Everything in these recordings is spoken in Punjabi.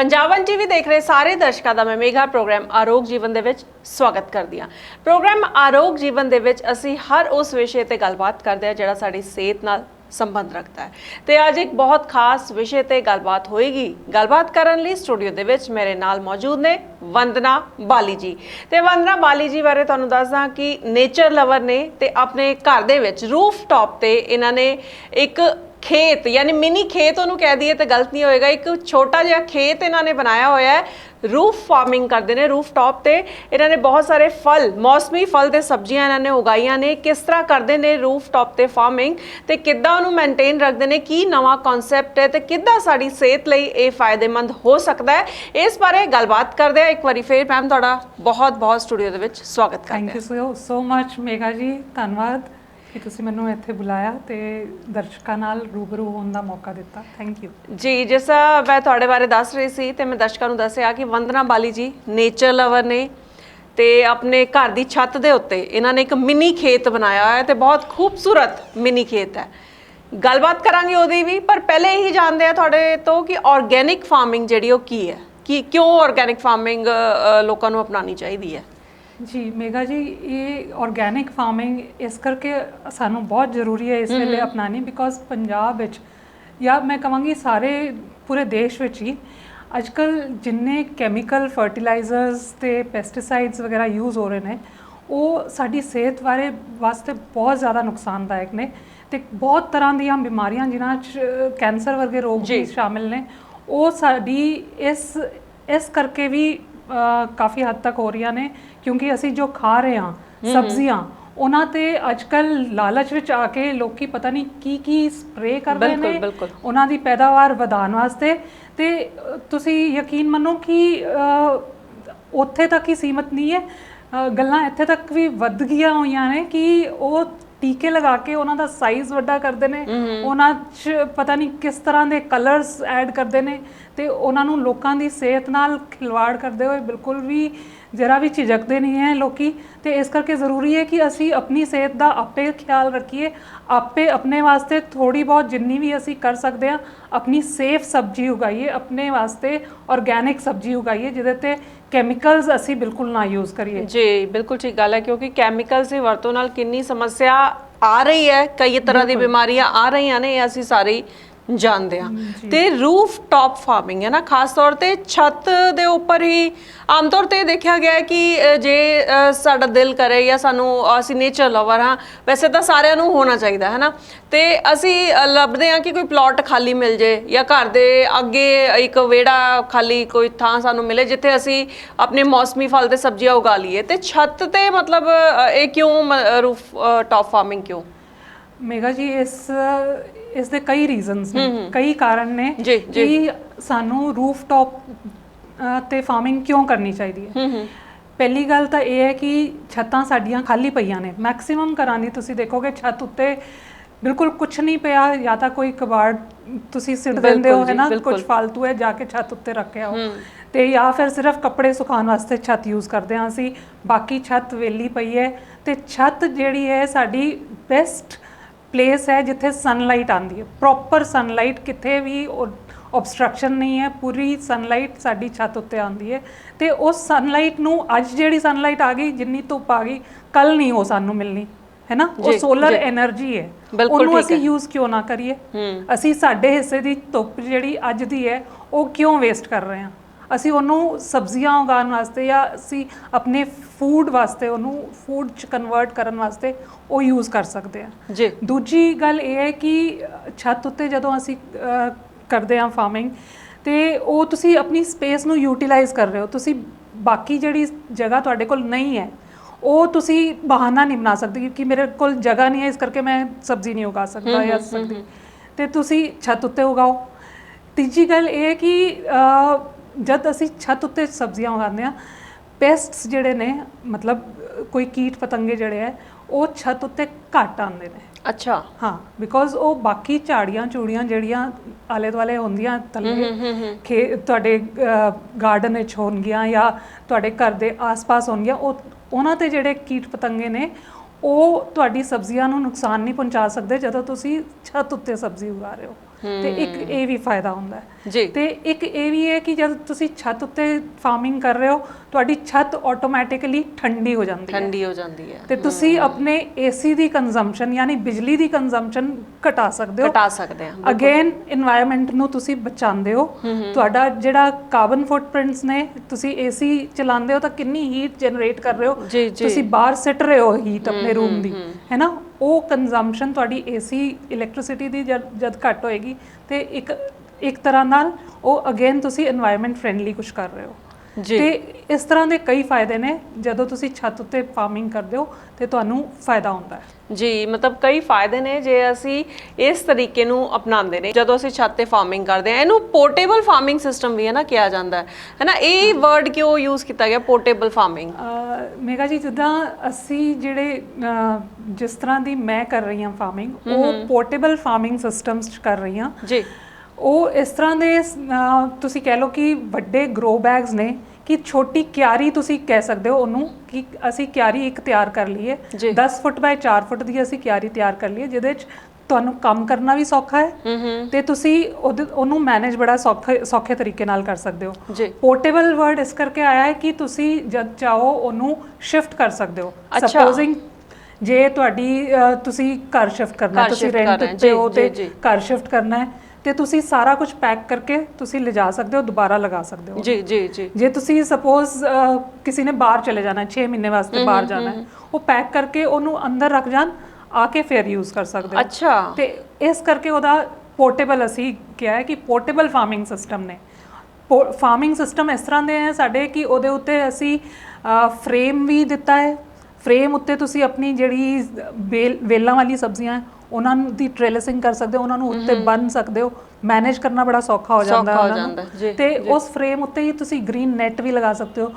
पंजाबन टीवी देख रहे सारे दर्शकों का मैं मेघा प्रोग्राम आरोग जीवन दे विच स्वागत करदी हां। प्रोग्राम आरोग जीवन दे विच असीं हर उस विषय ते गलबात करदे हां जिहड़ा साडी सेहत नाल संबंध रखता है। तो अज एक बहुत खास विषय ते गलबात होएगी। गलबात करन लई स्टूडियो दे विच मेरे नाल मौजूद ने वंदना बाली जी। तो वंदना बाली जी बारे तुहानूं दसदा कि नेचर लवर ने ते अपने घर दे विच रूफ टॉप ते इन्हां ने एक खेत यानी मिनी खेत उन्होंने कह दिए तो गलत नहीं होएगा, एक छोटा जिहा खेत इन्होंने बनाया होया है। रूफ फार्मिंग करते हैं रूफ टॉप ते। इन्होंने बहुत सारे फल मौसमी फल ते सब्जियां इन्होंने उगाइया ने। किस तरह करते हैं रूफ टॉप ते फार्मिंग ते किद्दां उन्होंने मेनटेन रखते हैं, की नवा कॉन्सैप्ट है तो किद्दां साडी सेहत लई ये फायदेमंद हो सकता है, इस बारे गलबात करते हैं। एक बार फिर मैम तुहाडा बहुत बहुत स्टूडियो दे विच स्वागत करते हैं। Thank you so much Megha ji, धन्यवाद कि तुसीं मैनूं इत्थे बुलाया ते दर्शकों नाल रूबरू होने का मौका दिता। थैंक यू जी। जिस मैं तुहाडे बारे दस रही सी ते मैं दर्शकों नूं दस्सिया कि वंदना बाली जी नेचर लवर ने ते अपने घर की छत दे उत्ते इन्होंने एक मिनी खेत बनाया है ते बहुत खूबसूरत मिनी खेत है। गलबात करांगे ओहदी भी, पर पहले यही जानते हैं तुहाडे तो कि ऑर्गेनिक फार्मिंग जिहड़ी ओह की है, कि क्यों ऑर्गेनिक फार्मिंग लोकां नूं अपनानी चाहिदी है। जी मेघा जी, ये ऑर्गेनिक फार्मिंग इस करके सानू बहुत जरूरी है इस वेले अपनानी, बिकॉज पंजाब विच या मैं कहांगी सारे पूरे देश विच ही अजकल जिन्ने कैमिकल फर्टिलाइजर्स ते पेस्टिसाइड्स वगैरह यूज़ हो रहे हैं वो साडी सेहत वास्ते बहुत ज़्यादा नुकसानदायक ने ते बहुत तरह दी बीमारियां जिन्हां च कैंसर वर्गे रोग भी शामिल ने, वो साडी इस करके भी काफ़ी हद तक हो रही ने, क्योंकि असी जो खा रहे हैं सब्जियां उन्हां ते अजकल लालच विच आके लोग पता नहीं की स्प्रे कर रहे हैं उन्हां दी पैदावार वधाउण वास्ते। ते तुसी यकीन मनो कि उत्थे तक ही सीमित नहीं है, गल्लां इत्थे तक भी वध गईयां होईयां ने कि वो टीके लगा के उन्हां दा साइज़ वड्डा करते हैं, उन्हां च पता नहीं किस तरह के कलर्स ऐड करते हैं ते उन्हां नूं लोकां दी सेहत नाल खिलवाड़ करते हुए बिल्कुल भी जरा भी झिझकते नहीं हैं लोग। तो इस करके ज़रूरी है कि असी अपनी सेहत का आपे ख्याल रखिए, आपे अपने वास्ते थोड़ी बहुत जिन्नी भी असी कर सकते हैं अपनी सेफ सब्जी उगाइए, अपने वास्ते ऑर्गेनिक सब्जी उगाइए जिहदे ते कैमिकल्स असी बिल्कुल ना यूज़ करिए। जी बिल्कुल ठीक गल है, क्योंकि कैमिकल्स की वरतों नाल कितनी समस्या आ रही है, कई तरह की बीमारियां आ रही ने, असी सारे जानते हैं। तो रूफ टॉप फार्मिंग है ना, खास तौर पर छत के उपर ही आमतौर पर देखा गया है कि जे साडा दिल करे या सानू असी नेचर लवर हाँ, वैसे तो सारिਆਂ ਨੂੰ होना चाहिए है ना, तो असी लभदे हैं कि कोई प्लॉट खाली मिल जाए या घर के अगे एक वेड़ा खाली कोई थां सानू मिले जिथे असी अपने मौसमी फल ते सब्जियां उगा लीए। तो छत ते मतलब ये क्यों रूफ टॉप फार्मिंग क्यों मेघा जी? इस दे कई रीजनस ने, कई कारण ने कि सानू रूफ टॉप ते फार्मिंग क्यों करनी चाहिए। पहली गल तो यह है कि छत्तां साडियां खाली पईयां ने, मैक्सीमम घरां दी तुसीं देखोगे छत उत्ते बिल्कुल कुछ नहीं पिया, या तो कोई कबाड़ तुसीं सिट दिंदे हो है ना, कुछ फालतू है जाके छत उत्ते रखे हो, तो या फिर सिर्फ कपड़े सुखाने वास्ते छत यूज़ करते हैं असी, बाकी छत वेली पई है। तो छत जिहड़ी है साडी बेस्ट प्लेस है जिथे सनलाइट आती है, प्रॉपर सनलाइट, कितने भी ऑबस्ट्रक्शन नहीं है, पूरी सनलाइट साडी छत उत्ते आती है। तो उस सनलाइट नूं अज जिहड़ी सनलाइट आ गई, जिन्नी धुप आ गई, कल नहीं वो सानू मिलनी है ना, वो सोलर एनर्जी है, उन्होंने असी यूज़ क्यों ना करिए। असी साडे हिस्से की धुप जिहड़ी अज दी है वो क्यों वेस्ट कर रहे हैं, असी उन्होंने सब्जियां उगाने वास्ते या असी अपने फूड वास्ते उन्होंने फूड च कन्वर्ट करने वास्ते वो यूज़ कर सकते हैं जी। दूजी गल ये है कि छत उत्ते जदों असी करते हैं फार्मिंग तो वो तुसी अपनी स्पेस नूं यूटिलाइज़ कर रहे हो, तुसी बाकी जिहड़ी जगह तुहाडे कोल नहीं है वो तुसी बहाना नहीं बना सकते क्योंकि मेरे कोल जगह नहीं है इस करके मैं सब्जी नहीं उगा सकता या सकती, तो तुसी छत उत्ते उगाओ। तीजी गल ये है कि जब असी छत उत्ते सब्जियां उगाते हैं, पेस्ट्स जिहड़े ने मतलब कोई कीट पतंगे जिहड़े है वो छत उत्ते घट आते हैं। अच्छा हाँ, बिकॉज वो बाकी झाड़ियां चूड़ियां जिहड़ियां आले दुआले होंदियां थल्ले तुहाडे गार्डन विच होणगियां या तुहाडे घर दे आस पास होणगियां, उन्हां ते जिहड़े कीट पतंगे ने वो तुहाडी सब्जियां नूं नुकसान नहीं पहुंचा सकते जदों तुसी छत उत्ते सब्जी उगा रहे हो। ਤੇ ਇੱਕ ਇਹ ਵੀ ਫਾਇਦਾ ਹੁੰਦਾ ਹੈ ਜੀ। ਤੇ ਇੱਕ ਇਹ ਵੀ ਹੈ ਕਿ ਜਦ ਤੁਸੀਂ ਛੱਤ ਉੱਤੇ ਫਾਰਮਿੰਗ ਕਰ ਰਹੇ ਹੋ ਤੁਹਾਡੀ ਛੱਤ ਆਟੋਮੈਟਿਕਲੀ ਠੰਡੀ ਹੋ ਜਾਂਦੀ ਹੈ ਤੇ ਤੁਸੀਂ ਆਪਣੇ ਏਸੀ ਦੀ ਕੰਜ਼ੰਪਸ਼ਨ ਯਾਨੀ ਬਿਜਲੀ ਦੀ ਕੰਜ਼ੰਪਸ਼ਨ ਘਟਾ ਸਕਦੇ ਹਾਂ ਅਗੇਨ এনवायरमेंट ਨੂੰ ਤੁਸੀਂ ਬਚਾਉਂਦੇ ਹੋ ਤੁਹਾਡਾ ਜਿਹੜਾ ਕਾਰਬਨ ਫੁੱਟਪ੍ਰਿੰਟਸ ਨੇ ਤੁਸੀਂ ਏਸੀ ਚਲਾਉਂਦੇ ਹੋ ਤਾਂ ਕਿੰਨੀ ਹੀਟ ਜਨਰੇਟ ਕਰ ਰਹੇ ਹੋ ਤੁਸੀਂ ਬਾਹਰ ਸਿੱਟ ਰਹੇ ਹੋ ਹੀਟ ਆਪਣੇ ਰੂਮ ਦੀ ਹੈ ਨਾ ਉਹ ਕੰਜ਼ੰਪਸ਼ਨ ਤੁਹਾਡੀ ਏਸੀ ਇਲੈਕਟ੍ਰਿਸਿਟੀ ਦੀ ਜਦ ਘੱਟ ਹੋਏਗੀ ਤੇ ਇੱਕ ਤਰ੍ਹਾਂ ਨਾਲ ਉਹ ਅਗੇਨ ਤੁਸੀਂ এনवायरमेंट ਫ੍ਰੈਂਡਲੀ ਕੁਝ ਕਰ ਰਹੇ ਹੋ ਤੇ ਇਸ ਤਰ੍ਹਾਂ ਦੇ ਕਈ ਫਾਇਦੇ ਨੇ ਜਦੋਂ ਤੁਸੀਂ ਛੱਤ ਉੱਤੇ ਫਾਰਮਿੰਗ ਕਰਦੇ ਹੋ ਤੇ ਤੁਹਾਨੂੰ ਫਾਇਦਾ ਹੁੰਦਾ ਹੈ ਜੀ। ਮਤਲਬ ਕਈ ਫਾਇਦੇ ਨੇ ਜੇ ਅਸੀਂ ਇਸ ਤਰੀਕੇ ਨੂੰ ਅਪਣਾਉਂਦੇ ਨੇ ਜਦੋਂ ਅਸੀਂ ਛੱਤ ਤੇ ਫਾਰਮਿੰਗ ਕਰਦੇ ਹਾਂ। ਇਹਨੂੰ ਪੋਰਟੇਬਲ ਫਾਰਮਿੰਗ ਸਿਸਟਮ ਵੀ ਹੈ ਨਾ ਕਿਹਾ ਜਾਂਦਾ ਹੈ ਨਾ, ਇਹ ਵਰਡ ਕਿਉਂ ਯੂਜ਼ ਕੀਤਾ ਗਿਆ ਪੋਰਟੇਬਲ ਫਾਰਮਿੰਗ? ਮੇਗਾ ਜੀ ਜਿੱਦਾਂ ਅਸੀਂ ਜਿਹੜੇ ਜਿਸ ਤਰ੍ਹਾਂ ਦੀ ਮੈਂ ਕਰ ਰਹੀ ਹਾਂ ਫਾਰਮਿੰਗ ਉਹ ਪੋਰਟੇਬਲ ਫਾਰਮਿੰਗ ਸਿਸਟਮਸ ਕਰ ਰਹੀ ਹਾਂ ਜੀ। ਉਹ ਇਸ ਤਰ੍ਹਾਂ ਦੇ ਤੁਸੀਂ ਕਹਿ ਲਓ ਕਿ ਵੱਡੇ ਗਰੋ ਬੈਗਸ ਨੇ ਕਿ ਛੋਟੀ ਕਿਆਰੀ ਤੁਸੀਂ ਕਹਿ ਸਕਦੇ ਹੋ ਉਹਨੂੰ ਕਿ ਅਸੀਂ ਕਿਆਰੀ ਇੱਕ ਤਿਆਰ ਕਰ ਲਈਏ 10 ਫੁੱਟ ਬਾਏ 4 ਫੁੱਟ ਦੀ ਅਸੀਂ ਕਿਆਰੀ ਤਿਆਰ ਕਰ ਲਈਏ ਜਿਹਦੇ 'ਚ ਤੁਹਾਨੂੰ ਕੰਮ ਕਰਨਾ ਵੀ ਸੌਖਾ ਹੈ ਤੇ ਤੁਸੀਂ ਉਹਨੂੰ ਮੈਨੇਜ ਬੜਾ ਸੌਖੇ ਤਰੀਕੇ ਨਾਲ ਕਰ ਸਕਦੇ ਹੋ। ਪੋਰਟੇਬਲ ਵਰਡ ਇਸ ਕਰਕੇ ਆਇਆ ਹੈ ਕਿ ਤੁਸੀਂ ਜਦ ਚਾਹੋ ਉਹਨੂੰ ਸ਼ਿਫਟ ਕਰ ਸਕਦੇ ਹੋ। ਸਪੋਜ਼ਿੰਗ ਜੇ ਤੁਹਾਡੀ ਤੁਸੀਂ ਘਰ ਸ਼ਿਫਟ ਕਰਨਾ ਤੁਸੀਂ ਰੈਂਟ ਉੱਤੇ ਹੋ ਤੇ ਘਰ ਸ਼ਿਫਟ ਕਰਨਾ ਹੈ ਤੇ ਤੁਸੀਂ ਸਾਰਾ ਕੁਝ ਪੈਕ ਕਰਕੇ ਤੁਸੀਂ ਲਿਜਾ ਸਕਦੇ ਹੋ ਦੁਬਾਰਾ ਲਗਾ ਸਕਦੇ ਹੋ ਜੀ। ਜੇ ਤੁਸੀਂ ਸਪੋਜ਼ ਕਿਸੇ ਨੇ ਬਾਹਰ ਚਲੇ ਜਾਣਾ 6 ਮਹੀਨੇ ਵਾਸਤੇ ਬਾਹਰ ਜਾਣਾ ਹੈ ਉਹ ਪੈਕ ਕਰਕੇ ਉਹਨੂੰ ਅੰਦਰ ਰੱਖ ਜਾਣ ਆ ਕੇ ਫਿਰ ਯੂਜ਼ ਕਰ ਸਕਦੇ ਹੋ। ਤੇ ਇਸ ਕਰਕੇ ਉਹਦਾ ਪੋਰਟੇਬਲ ਅਸੀਂ ਕਿਹਾ ਹੈ ਕਿ ਪੋਰਟੇਬਲ ਫਾਰਮਿੰਗ ਸਿਸਟਮ ਨੇ। ਫਾਰਮਿੰਗ ਸਿਸਟਮ ਇਸ ਤਰ੍ਹਾਂ ਦੇ ਹੈ ਸਾਡੇ ਕਿ ਉਹਦੇ ਉੱਤੇ ਅਸੀਂ ਫਰੇਮ ਵੀ ਦਿੱਤਾ ਹੈ। ਫਰੇਮ ਉੱਤੇ ਤੁਸੀਂ ਆਪਣੀ ਜਿਹੜੀ ਵੇਲਾਂ ਵਾਲੀ ਸਬਜ਼ੀਆਂ ਉਹਨਾਂ ਦੀ ਟ੍ਰੇਲਸਿੰਗ ਕਰ ਸਕਦੇ ਹੋ ਉਹਨਾਂ ਨੂੰ ਉੱਤੇ ਬੰਨ ਸਕਦੇ ਹੋ ਮੈਨੇਜ ਕਰਨਾ ਬੜਾ ਸੌਖਾ ਹੋ ਜਾਂਦਾ ਉਹਨਾਂ ਨੂੰ ਤੇ ਉਸ ਫਰੇਮ ਉੱਤੇ ਹੀ ਤੁਸੀਂ ਗ੍ਰੀਨ ਨੈਟ ਵੀ ਲਗਾ ਸਕਦੇ ਹੋ।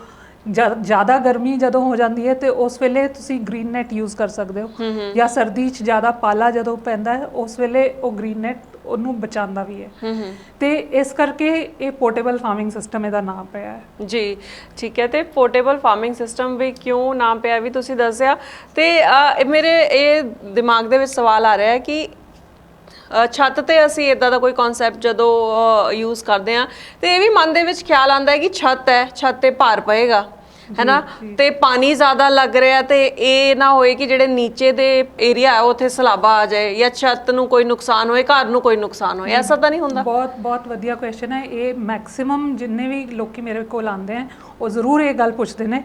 ਜ਼ਿਆਦਾ ਗਰਮੀ ਜਦੋਂ ਹੋ ਜਾਂਦੀ ਹੈ ਤੇ ਉਸ ਵੇਲੇ ਤੁਸੀਂ ਗ੍ਰੀਨ ਨੈਟ ਯੂਜ਼ ਕਰ ਸਕਦੇ ਹੋ ਜਾਂ ਸਰਦੀ 'ਚ ਜ਼ਿਆਦਾ ਪਾਲਾ ਜਦੋਂ ਪੈਂਦਾ ਹੈ ਉਸ ਵੇਲੇ ਉਹ ਗ੍ਰੀਨ ਨੈਟ ਉਹਨੂੰ ਬਚਾਉਂਦਾ ਵੀ ਹੈ ਤੇ ਇਸ ਕਰਕੇ ਇਹ ਪੋਰਟੇਬਲ ਫਾਰਮਿੰਗ ਸਿਸਟਮ ਇਹਦਾ ਨਾਮ ਪਿਆ ਹੈ ਜੀ। ਠੀਕ ਹੈ ਤੇ ਪੋਰਟੇਬਲ ਫਾਰਮਿੰਗ ਸਿਸਟਮ ਵੀ ਕਿਉਂ ਨਾਮ ਪਿਆ ਵੀ ਤੁਸੀਂ ਦੱਸਿਆ ਤੇ ਮੇਰੇ ਇਹ ਦਿਮਾਗ ਦੇ ਵਿੱਚ ਸਵਾਲ ਆ ਰਿਹਾ ਹੈ ਕਿ ਛੱਤ ਤੇ ਅਸੀਂ ਇਦਾਂ ਦਾ ਕੋਈ ਕਨਸੈਪਟ ਜਦੋਂ ਯੂਜ਼ ਕਰਦੇ ਹਾਂ ਤੇ ਇਹ ਵੀ ਮਨ ਦੇ ਵਿੱਚ ਖਿਆਲ ਆਉਂਦਾ ਹੈ ਕਿ ਛੱਤ ਹੈ ਛੱਤ ਤੇ ਭਾਰ ਪਏਗਾ है ना ਤੇ ਪਾਣੀ ਜ਼ਿਆਦਾ ਲੱਗ ਰਿਹਾ ਤੇ ਇਹ ਨਾ ਹੋਏ ਕਿ ਜਿਹੜੇ ਨੀਚੇ ਦੇ ਏਰੀਆ ਹੈ ਉੱਥੇ ਸਲਾਬਾ ਆ ਜਾਏ ਜਾਂ ਛੱਤ ਨੂੰ ਕੋਈ ਨੁਕਸਾਨ ਹੋਏ ਘਰ ਨੂੰ ਕੋਈ ਨੁਕਸਾਨ ਹੋਏ ਐਸਾ ਤਾਂ ਨਹੀਂ ਹੁੰਦਾ? ਬਹੁਤ ਵਧੀਆ ਕੁਐਸਚਨ ਹੈ ਇਹ। ਮੈਕਸਿਮਮ ਜਿੰਨੇ ਵੀ ਲੋਕੀ ਮੇਰੇ ਕੋਲ ਆਉਂਦੇ ਹੈ ਉਹ ਜ਼ਰੂਰ ਇਹ ਗੱਲ ਪੁੱਛਦੇ ਨੇ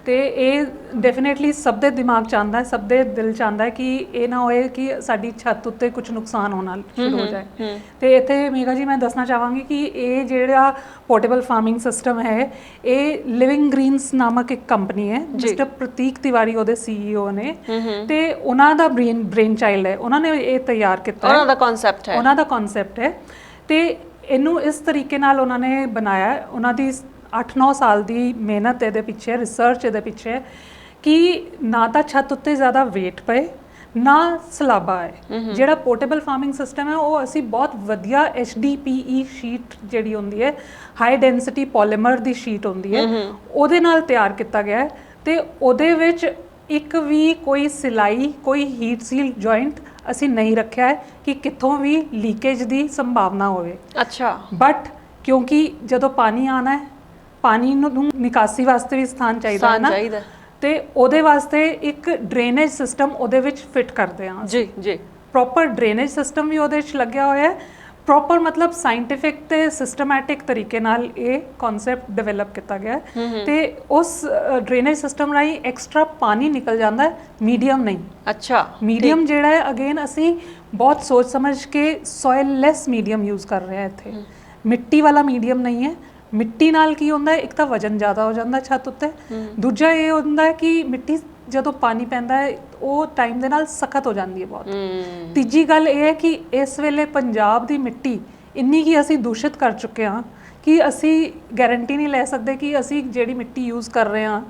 ਤੇ ਇਹ ਡੈਫੀਨੇਟਲੀ ਸਭ ਦੇ ਦਿਮਾਗ 'ਚ ਆਉਂਦਾ ਹੈ ਸਭ ਦੇ ਦਿਲ 'ਚ ਆਉਂਦਾ ਹੈ ਕਿ ਇਹ ਨਾ ਹੋਏ ਕਿ ਸਾਡੀ ਛੱਤ ਉੱਤੇ ਕੁਝ ਨੁਕਸਾਨ ਹੋਣਾ ਸ਼ੁਰੂ ਹੋ ਜਾਏ। ਤੇ ਇੱਥੇ ਮੇਗਾ ਜੀ ਮੈਂ ਦੱਸਣਾ ਚਾਹਾਂਗੀ ਕਿ ਇਹ ਜਿਹੜਾ ਪੋਰਟੇਬਲ ਫਾਰਮਿੰਗ ਸਿਸਟਮ ਹੈ ਇਹ ਲਿਵਿੰਗ ਗ੍ਰੀਨਸ ਨਾਮਕ ਇੱਕ ਕੰਪਨੀ ਹੈ ਮਿਸਟਰ ਪ੍ਰਤੀਕ ਤਿਵਾਰੀ ਉਹਦੇ CEO ਨੇ ਤੇ ਉਹਨਾਂ ਦਾ ਬ੍ਰੇਨ ਚਾਈਲਡ ਹੈ ਉਹਨਾਂ ਨੇ ਇਹ ਤਿਆਰ ਕੀਤਾ ਉਹਨਾਂ ਦਾ ਕਨਸੈਪਟ ਹੈ ਤੇ ਇਹਨੂੰ ਇਸ ਤਰੀਕੇ ਨਾਲ ਉਹਨਾਂ ਨੇ ਬਣਾਇਆ ਉਹਨਾਂ ਦੀ 8-9 ਸਾਲ ਦੀ ਮਿਹਨਤ ਇਹਦੇ ਪਿੱਛੇ ਰਿਸਰਚ ਇਹਦੇ ਪਿੱਛੇ ਕਿ ਨਾ ਤਾਂ ਛੱਤ ਉੱਤੇ ਜ਼ਿਆਦਾ ਵੇਟ ਪਏ ਨਾ ਸਲਾਬਾ ਹੈ। ਜਿਹੜਾ ਪੋਰਟੇਬਲ ਫਾਰਮਿੰਗ ਸਿਸਟਮ ਹੈ ਉਹ ਅਸੀਂ ਬਹੁਤ ਵਧੀਆ HDPE ਸ਼ੀਟ ਜਿਹੜੀ ਹੁੰਦੀ ਹੈ ਹਾਈ ਡੈਂਸਿਟੀ ਪੋਲੀਮਰ ਦੀ ਸ਼ੀਟ ਹੁੰਦੀ ਹੈ ਉਹਦੇ ਨਾਲ ਤਿਆਰ ਕੀਤਾ ਗਿਆ ਹੈ ਤੇ ਉਹਦੇ ਵਿੱਚ ਇੱਕ ਵੀ ਕੋਈ ਸਿਲਾਈ ਕੋਈ ਹੀਟ ਸੀਲ ਜੁਆਇੰਟ ਅਸੀਂ ਨਹੀਂ ਰੱਖਿਆ ਹੈ ਕਿ ਕਿੱਥੋਂ ਵੀ ਲੀਕੇਜ ਦੀ ਸੰਭਾਵਨਾ ਹੋਵੇ। ਬਟ ਕਿਉਂਕਿ ਜਦੋਂ ਪਾਣੀ ਆਉਣਾ ਹੈ ਪਾਣੀ ਨੂੰ ਨਿਕਾਸੀ ਵਾਸਤੇ ਵੀ ਸਥਾਨ ਚਾਹੀਦਾ ਹੈ ਨਾ ਤੇ ਉਹਦੇ ਵਾਸਤੇ ਇੱਕ ਡਰੇਨੇਜ ਸਿਸਟਮ ਉਹਦੇ ਵਿੱਚ ਫਿੱਟ ਕਰਦੇ ਹਾਂ ਜੀ। ਪ੍ਰੋਪਰ ਡਰੇਨੇਜ ਸਿਸਟਮ ਵੀ ਉਹਦੇ ਵਿੱਚ ਲੱਗਿਆ ਹੋਇਆ ਹੈ। ਪ੍ਰੋਪਰ ਮਤਲਬ ਸਾਇੰਟਿਫਿਕ ਤੇ ਸਿਸਟਮੈਟਿਕ ਤਰੀਕੇ ਨਾਲ ਇਹ ਕਨਸੈਪਟ ਡਿਵੈਲਪ ਕੀਤਾ ਗਿਆ ਤੇ ਉਸ ਡਰੇਨੇਜ ਸਿਸਟਮ ਰਾਹੀਂ ਐਕਸਟਰਾ ਪਾਣੀ ਨਿਕਲ ਜਾਂਦਾ ਹੈ ਮੀਡੀਅਮ ਨਹੀਂ। ਮੀਡੀਅਮ ਜਿਹੜਾ ਹੈ ਅਗੇਨ ਅਸੀਂ ਬਹੁਤ ਸੋਚ ਸਮਝ ਕੇ ਸੋਇਲ ਲੈਸ ਮੀਡੀਅਮ ਯੂਜ਼ ਕਰ ਰਹੇ ਹਾਂ ਇੱਥੇ ਮਿੱਟੀ ਵਾਲਾ ਮੀਡੀਅਮ ਨਹੀਂ ਹੈ। ਮਿੱਟੀ ਨਾਲ ਕੀ ਹੁੰਦਾ ਹੈ ਇੱਕ ਤਾਂ ਵਜਨ ਜ਼ਿਆਦਾ ਹੋ ਜਾਂਦਾ ਛੱਤ ਉੱਤੇ ਦੂਜਾ ਇਹ ਹੁੰਦਾ ਹੈ ਕਿ ਮਿੱਟੀ ਜਦੋਂ ਪਾਣੀ ਪੈਂਦਾ ਹੈ ਉਹ ਟਾਈਮ ਦੇ ਨਾਲ ਸਖਤ ਹੋ ਜਾਂਦੀ ਹੈ ਬਹੁਤ। ਤੀਜੀ ਗੱਲ ਇਹ ਹੈ ਕਿ ਇਸ ਵੇਲੇ ਪੰਜਾਬ ਦੀ ਮਿੱਟੀ ਇੰਨੀ ਕਿ ਅਸੀਂ ਦੂਸ਼ਿਤ ਕਰ ਚੁੱਕੇ ਹਾਂ ਕਿ ਅਸੀਂ ਗਾਰੰਟੀ ਨਹੀਂ ਲੈ ਸਕਦੇ ਕਿ ਅਸੀਂ ਜਿਹੜੀ ਮਿੱਟੀ ਯੂਜ਼ ਕਰ ਰਹੇ ਹਾਂ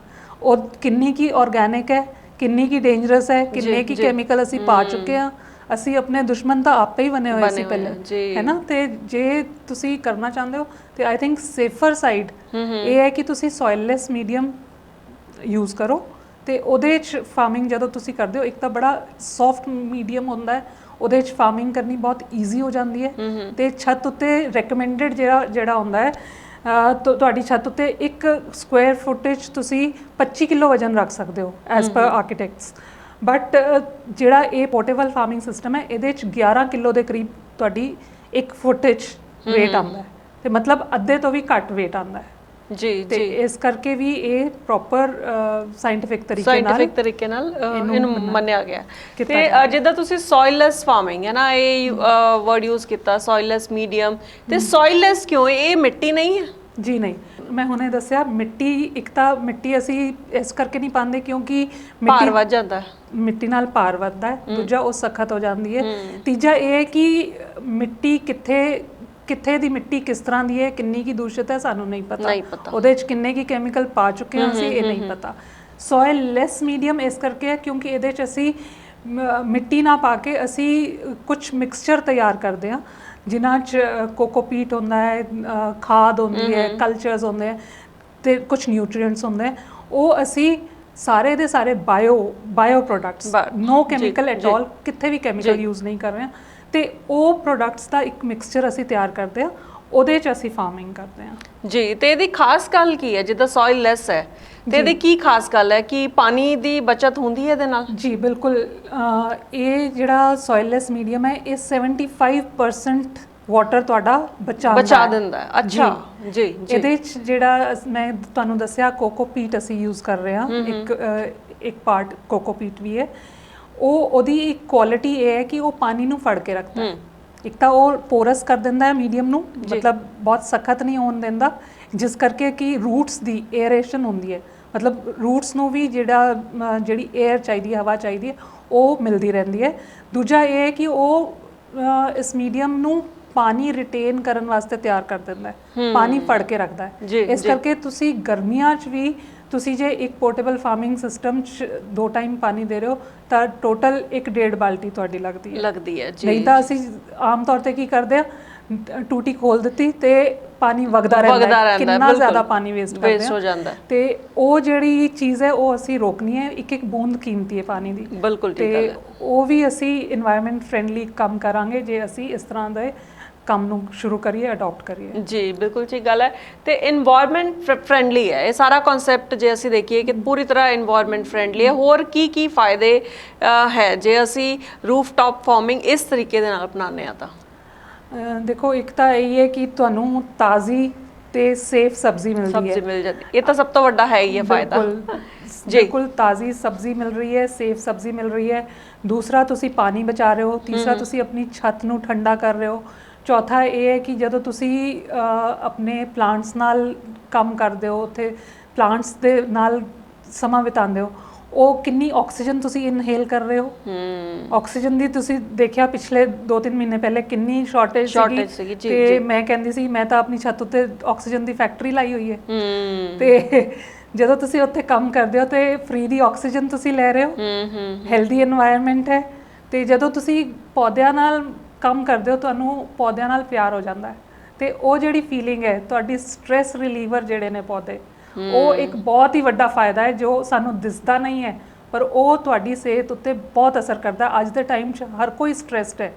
ਉਹ ਕਿੰਨੀ ਕੀ ਆਰਗੈਨਿਕ ਹੈ ਕਿੰਨੀ ਕੀ ਡੇਂਜਰਸ ਹੈ ਕਿੰਨੇ ਕੀ ਕੈਮੀਕਲ ਅਸੀਂ ਪਾ ਚੁੱਕੇ ਹਾਂ। ਅਸੀਂ ਆਪਣੇ ਦੁਸ਼ਮਣ ਤਾਂ ਆਪੇ ਹੀ ਬਣੇ ਹੋਏ ਸੀ ਪਹਿਲੇ ਹੈ ਨਾ ਤੇ ਜੇ ਤੁਸੀਂ ਕਰਨਾ ਚਾਹੁੰਦੇ ਹੋ ਤੇ ਆਈ ਥਿੰਕ ਸੇਫਰ ਸਾਈਡ ਇਹ ਹੈ ਕਿ ਤੁਸੀਂ ਸੋਇਲਲੈਸ ਮੀਡੀਅਮ ਯੂਜ਼ ਕਰੋ ਤੇ ਉਹਦੇ 'ਚ ਫਾਰਮਿੰਗ ਜਦੋਂ ਤੁਸੀਂ ਕਰਦੇ ਹੋ, ਇੱਕ ਤਾਂ ਬੜਾ ਸੌਫਟ ਮੀਡੀਅਮ ਹੁੰਦਾ ਹੈ, ਉਹਦੇ 'ਚ ਫਾਰਮਿੰਗ ਕਰਨੀ ਬਹੁਤ ਈਜ਼ੀ ਹੋ ਜਾਂਦੀ ਹੈ। ਤੇ ਛੱਤ ਉੱਤੇ ਰეკਮੈਂਡਡ ਜਿਹੜਾ ਹੁੰਦਾ ਹੈ, ਤੁਹਾਡੀ ਛੱਤ ਉੱਤੇ 1 ਸਕੁਆਇਰ ਫੁੱਟ 'ਚ ਤੁਸੀਂ 25 ਕਿਲੋ ਵਜਨ ਰੱਖ ਸਕਦੇ ਹੋ ਐਜ਼ ਪਰ ਆਰਕੀਟੈਕਟਸ। ਬਟ ਜਿਹੜਾ ਇਹ ਪੋਰਟੇਬਲ ਫਾਰਮਿੰਗ ਸਿਸਟਮ ਹੈ, ਇਹਦੇ 'ਚ 11 ਕਿਲੋ ਦੇ ਕਰੀਬ ਤੁਹਾਡੀ 1 ਫੁੱਟ 'ਚ ਵੇਟ ਆਉਂਦਾ ਹੈ, ਤੇ ਮਤਲਬ ਅੱਧੇ ਤੋਂ ਵੀ ਘੱਟ ਵੇਟ ਆਉਂਦਾ ਹੈ। ਜੀ ਤੇ ਇਸ ਕਰਕੇ ਵੀ ਇਹ ਪ੍ਰੋਪਰ ਸਾਇੰਟਿਫਿਕ ਤਰੀਕੇ ਨਾਲ ਇਹਨੂੰ ਮੰਨਿਆ ਗਿਆ। ਤੇ ਜਿੱਦਾਂ ਤੁਸੀਂ ਸੋਇਲਲੈਸ ਫਾਰਮਿੰਗ ਹੈ ਨਾ, ਇਹ ਵਰਡ ਯੂਜ਼ ਕੀਤਾ, ਸੋਇਲਲੈਸ ਮੀਡੀਅਮ, ਤੇ ਸੋਇਲਲੈਸ ਕਿਉਂ? ਇਹ ਮਿੱਟੀ ਨਹੀਂ ਹੈ? ਜੀ ਨਹੀਂ, ਮੈਂ ਹੁਣੇ ਦੱਸਿਆ ਮਿੱਟੀ, ਇੱਕ ਤਾਂ ਮਿੱਟੀ ਅਸੀਂ ਇਸ ਕਰਕੇ ਨਹੀਂ ਪਾਉਂਦੇ ਕਿਉਂਕਿ ਭਾਰ ਵੱਧ ਜਾਂਦਾ ਹੈ, ਮਿੱਟੀ ਨਾਲ ਭਾਰ ਵੱਧਦਾ ਹੈ। ਦੂਜਾ ਉਹ ਸਖਤ ਹੋ ਜਾਂਦੀ ਹੈ। ਤੀਜਾ ਇਹ ਹੈ ਕਿ ਮਿੱਟੀ ਕਿੱਥੇ ਦੀ ਮਿੱਟੀ ਕਿਸ ਤਰ੍ਹਾਂ ਦੀ ਹੈ, ਕਿੰਨੀ ਕੀ ਦੂਸ਼ਿਤ ਹੈ, ਸਾਨੂੰ ਨਹੀਂ ਪਤਾ। ਉਹਦੇ 'ਚ ਕਿੰਨੇ ਕੀ ਕੈਮੀਕਲ ਪਾ ਚੁੱਕੇ ਹਾਂ ਅਸੀਂ, ਇਹ ਨਹੀਂ ਪਤਾ। ਸੋਇਲ ਲੈਸ ਮੀਡੀਅਮ ਇਸ ਕਰਕੇ ਹੈ ਕਿਉਂਕਿ ਇਹਦੇ 'ਚ ਅਸੀਂ ਮਿੱਟੀ ਨਾ ਪਾ ਕੇ ਅਸੀਂ ਕੁਝ ਮਿਕਸਚਰ ਤਿਆਰ ਕਰਦੇ ਹਾਂ, ਜਿਨ੍ਹਾਂ 'ਚ ਕੋਕੋਪੀਟ ਹੁੰਦਾ ਹੈ, ਖਾਦ ਹੁੰਦੀ ਹੈ, ਕਲਚਰਸ ਹੁੰਦੇ ਹੈ, ਤੇ ਕੁਝ ਨਿਊਟ੍ਰੀਐਂਟਸ ਹੁੰਦੇ ਹੈ। ਉਹ ਅਸੀਂ ਸਾਰੇ ਦੇ ਸਾਰੇ bio products, no chemical at all, ਕਿੱਥੇ ਵੀ ਕੈਮੀਕਲ ਯੂਜ਼ ਨਹੀਂ ਕਰ ਰਹੇ ਹਾਂ, ਤੇ ਉਹ ਪ੍ਰੋਡਕਟਸ ਦਾ ਇੱਕ ਮਿਕਸਚਰ ਅਸੀਂ ਤਿਆਰ ਕਰਦੇ ਹਾਂ, ਉਹਦੇ 'ਚ ਅਸੀਂ ਫਾਰਮਿੰਗ ਕਰਦੇ ਹਾਂ। ਜੀ, ਤੇ ਇਹਦੀ ਖਾਸ ਗੱਲ ਕੀ ਹੈ? ਜਿੱਦਾਂ ਸੋਇਲ ਲੈਸ ਹੈ ਤੇ ਇਹਦੀ ਕੀ ਖਾਸ ਗੱਲ ਹੈ ਕਿ ਪਾਣੀ ਦੀ ਬਚਤ ਹੁੰਦੀ ਹੈ ਇਹਦੇ ਨਾਲ? ਜੀ ਬਿਲਕੁਲ, ਇਹ ਜਿਹੜਾ ਸੋਇਲ ਲੈਸ ਮੀਡੀਅਮ ਹੈ, ਇਹ 75% ਵਾਟਰ ਤੁਹਾਡਾ ਬਚਾ ਦਿੰਦਾ ਹੈ। ਅੱਛਾ ਜੀ। ਇਹਦੇ 'ਚ ਜਿਹੜਾ ਮੈਂ ਤੁਹਾਨੂੰ ਦੱਸਿਆ ਕੋਕੋਪੀਟ ਅਸੀਂ ਯੂਜ਼ ਕਰ ਰਹੇ ਹਾਂ, ਇੱਕ ਪਾਰਟ ਕੋਕੋਪੀਟ ਵੀ ਹੈ। ਉਹਦੀ ਇੱਕ ਕੁਆਲਿਟੀ ਇਹ ਹੈ ਕਿ ਉਹ ਪਾਣੀ ਨੂੰ ਫੜ ਕੇ ਰੱਖਦਾ ਹੈ। ਇੱਕ ਤਾਂ ਉਹ ਪੋਰਸ ਕਰ ਦਿੰਦਾ ਹੈ ਮੀਡੀਅਮ ਨੂੰ, ਮਤਲਬ ਬਹੁਤ ਸਖਤ ਨਹੀਂ ਹੋਣ ਦਿੰਦਾ, ਜਿਸ ਕਰਕੇ ਕਿ ਰੂਟਸ ਦੀ ਏਅਰੇਸ਼ਨ ਹੁੰਦੀ ਹੈ, ਮਤਲਬ ਰੂਟਸ ਨੂੰ ਵੀ ਜਿਹੜੀ ਏਅਰ ਚਾਹੀਦੀ ਹੈ, ਹਵਾ ਚਾਹੀਦੀ ਹੈ, ਉਹ ਮਿਲਦੀ ਰਹਿੰਦੀ ਹੈ। ਦੂਜਾ ਇਹ ਹੈ ਕਿ ਉਹ ਇਸ ਮੀਡੀਅਮ ਨੂੰ ਪਾਣੀ ਰਿਟੇਨ ਕਰਨ ਵਾਸਤੇ ਤਿਆਰ ਕਰ ਦਿੰਦਾ ਹੈ, ਪਾਣੀ ਫੜ ਕੇ ਰੱਖਦਾ ਹੈ। ਇਸ ਕਰਕੇ ਤੁਸੀਂ ਗਰਮੀਆਂ 'ਚ ਵੀ ਤੁਸੀਂ ਜੇ ਇੱਕ ਪੋਰਟੇਬਲ ਫਾਰਮਿੰਗ ਸਿਸਟਮ 'ਚ 2 ਟਾਈਮ ਪਾਣੀ ਦੇ ਰਹੇ ਹੋ ਤਾਂ ਟੋਟਲ 1.5 ਬਾਲਟੀ ਤੁਹਾਡੀ ਲੱਗਦੀ ਹੈ। ਨਹੀਂ ਤਾਂ ਅਸੀਂ ਆਮ ਤੌਰ ਤੇ ਕੀ ਕਰਦੇ ਆ, ਟੂਟੀ ਖੋਲ ਦਿੱਤੀ ਤੇ ਪਾਣੀ ਵਗਦਾ ਰਹਿੰਦਾ ਹੈ, ਕਿੰਨਾ ਜ਼ਿਆਦਾ ਪਾਣੀ ਵੇਸਟ ਹੋ ਜਾਂਦਾ। ਤੇ ਉਹ ਜਿਹੜੀ ਚੀਜ਼ ਹੈ ਉਹ ਅਸੀਂ ਰੋਕਣੀ ਹੈ। ਇੱਕ ਬੂੰਦ ਕੀਮਤੀ ਹੈ ਪਾਣੀ ਦੀ। ਬਿਲਕੁਲ ਠੀਕ ਹੈ। ਤੇ ਉਹ ਵੀ ਅਸੀਂ এনवायरमेंट ਫ੍ਰੈਂਡਲੀ ਕੰਮ ਕਰਾਂਗੇ ਜੇ ਅਸੀਂ ਇਸ ਤਰ੍ਹਾਂ ਦੇ ਕੰਮ ਨੂੰ ਸ਼ੁਰੂ ਕਰੀਏ, ਅਡਾਪਟ ਕਰੀਏ। ਜੀ ਬਿਲਕੁਲ ਠੀਕ ਗੱਲ ਹੈ। ਤੇ এনवायरमेंट ਫ੍ਰੈਂਡਲੀ ਹੈ ਇਹ ਸਾਰਾ ਕਨਸੈਪਟ, ਜੇ ਅਸੀਂ ਦੇਖੀਏ ਕਿ ਪੂਰੀ ਤਰ੍ਹਾਂ এনवायरमेंट ਫ੍ਰੈਂਡਲੀ ਹੈ। ਹੋਰ ਕੀ ਫਾਇਦੇ ਹੈ ਜੇ ਅਸੀਂ ਰੂਫਟਾਪ ਫਾਰਮਿੰਗ ਇਸ ਤਰੀਕੇ ਦੇ ਨਾਲ ਅਪਣਾਉਂਦੇ ਹਾਂ ਤਾਂ? ਦੇਖੋ, ਇੱਕ ਤਾਂ ਇਹ ਹੈ ਕਿ ਤੁਹਾਨੂੰ ਤਾਜ਼ੀ ਤੇ ਸੇਫ ਸਬਜ਼ੀ ਮਿਲ ਜਾਂਦੀ, ਇਹ ਤਾਂ ਸਭ ਤੋਂ ਵੱਡਾ ਹੈ ਹੀ ਹੈ ਫਾਇਦਾ। ਬਿਲਕੁਲ ਤਾਜ਼ੀ ਸਬਜ਼ੀ ਮਿਲ ਰਹੀ ਹੈ, ਸੇਫ ਸਬਜ਼ੀ ਮਿਲ ਰਹੀ ਹੈ। ਦੂਸਰਾ, ਤੁਸੀਂ ਪਾਣੀ ਬਚਾ ਰਹੇ ਹੋ। ਤੀਸਰਾ, ਤੁਸੀਂ ਆਪਣੀ ਛੱਤ ਨੂੰ ਠੰਡਾ ਕਰ ਰਹੇ ਹੋ। ਚੌਥਾ ਇਹ ਹੈ ਕਿ ਜਦੋਂ ਤੁਸੀਂ ਆਪਣੇ ਪਲਾਂਟਸ ਨਾਲ ਕੰਮ ਕਰਦੇ ਹੋ, ਉੱਥੇ ਪਲਾਂਟਸ ਦੇ ਨਾਲ ਸਮਾਂ ਬਿਤਾਉਂਦੇ ਹੋ, ਉਹ ਕਿੰਨੀ ਆਕਸੀਜਨ ਤੁਸੀਂ ਇਨਹੇਲ ਕਰ ਰਹੇ ਹੋ। ਆਕਸੀਜਨ ਦੀ ਤੁਸੀਂ ਦੇਖਿਆ ਪਿਛਲੇ 2-3 ਮਹੀਨੇ ਪਹਿਲੇ ਕਿੰਨੀ ਸ਼ਾਰਟੇਜ ਸੀਗੀ, ਤੇ ਮੈਂ ਕਹਿੰਦੀ ਸੀ ਮੈਂ ਤਾਂ ਆਪਣੀ ਛੱਤ ਉੱਤੇ ਆਕਸੀਜਨ ਦੀ ਫੈਕਟਰੀ ਲਾਈ ਹੋਈ ਹੈ। ਤੇ ਜਦੋਂ ਤੁਸੀਂ ਉੱਥੇ ਕੰਮ ਕਰਦੇ ਹੋ ਤੇ ਫ੍ਰੀ ਦੀ ਆਕਸੀਜਨ ਤੁਸੀਂ ਲੈ ਰਹੇ ਹੋ, ਹੈਲਦੀ এনवायरमेंट ਹੈ। ਤੇ ਜਦੋਂ ਤੁਸੀਂ ਪੌਦਿਆਂ ਨਾਲ ਕੰਮ ਕਰਦੇ ਹੋ, ਤੁਹਾਨੂੰ ਪੌਦਿਆਂ ਨਾਲ ਪਿਆਰ ਹੋ ਜਾਂਦਾ ਹੈ, ਤੇ ਉਹ ਜਿਹੜੀ ਫੀਲਿੰਗ ਹੈ, ਤੁਹਾਡੀ ਸਟ੍ਰੈਸ ਰਿਲੀਵਰ ਜਿਹੜੇ ਨੇ ਪੌਦੇ, ਉਹ ਇੱਕ ਬਹੁਤ ਹੀ ਵੱਡਾ ਫਾਇਦਾ ਹੈ ਜੋ ਸਾਨੂੰ ਦਿਸਦਾ ਨਹੀਂ ਹੈ, ਪਰ ਉਹ ਤੁਹਾਡੀ ਸਿਹਤ ਉੱਤੇ ਬਹੁਤ ਅਸਰ ਕਰਦਾ। ਅੱਜ ਦੇ ਟਾਈਮ 'ਚ ਹਰ ਕੋਈ ਸਟ੍ਰੈਸਡ ਹੈ,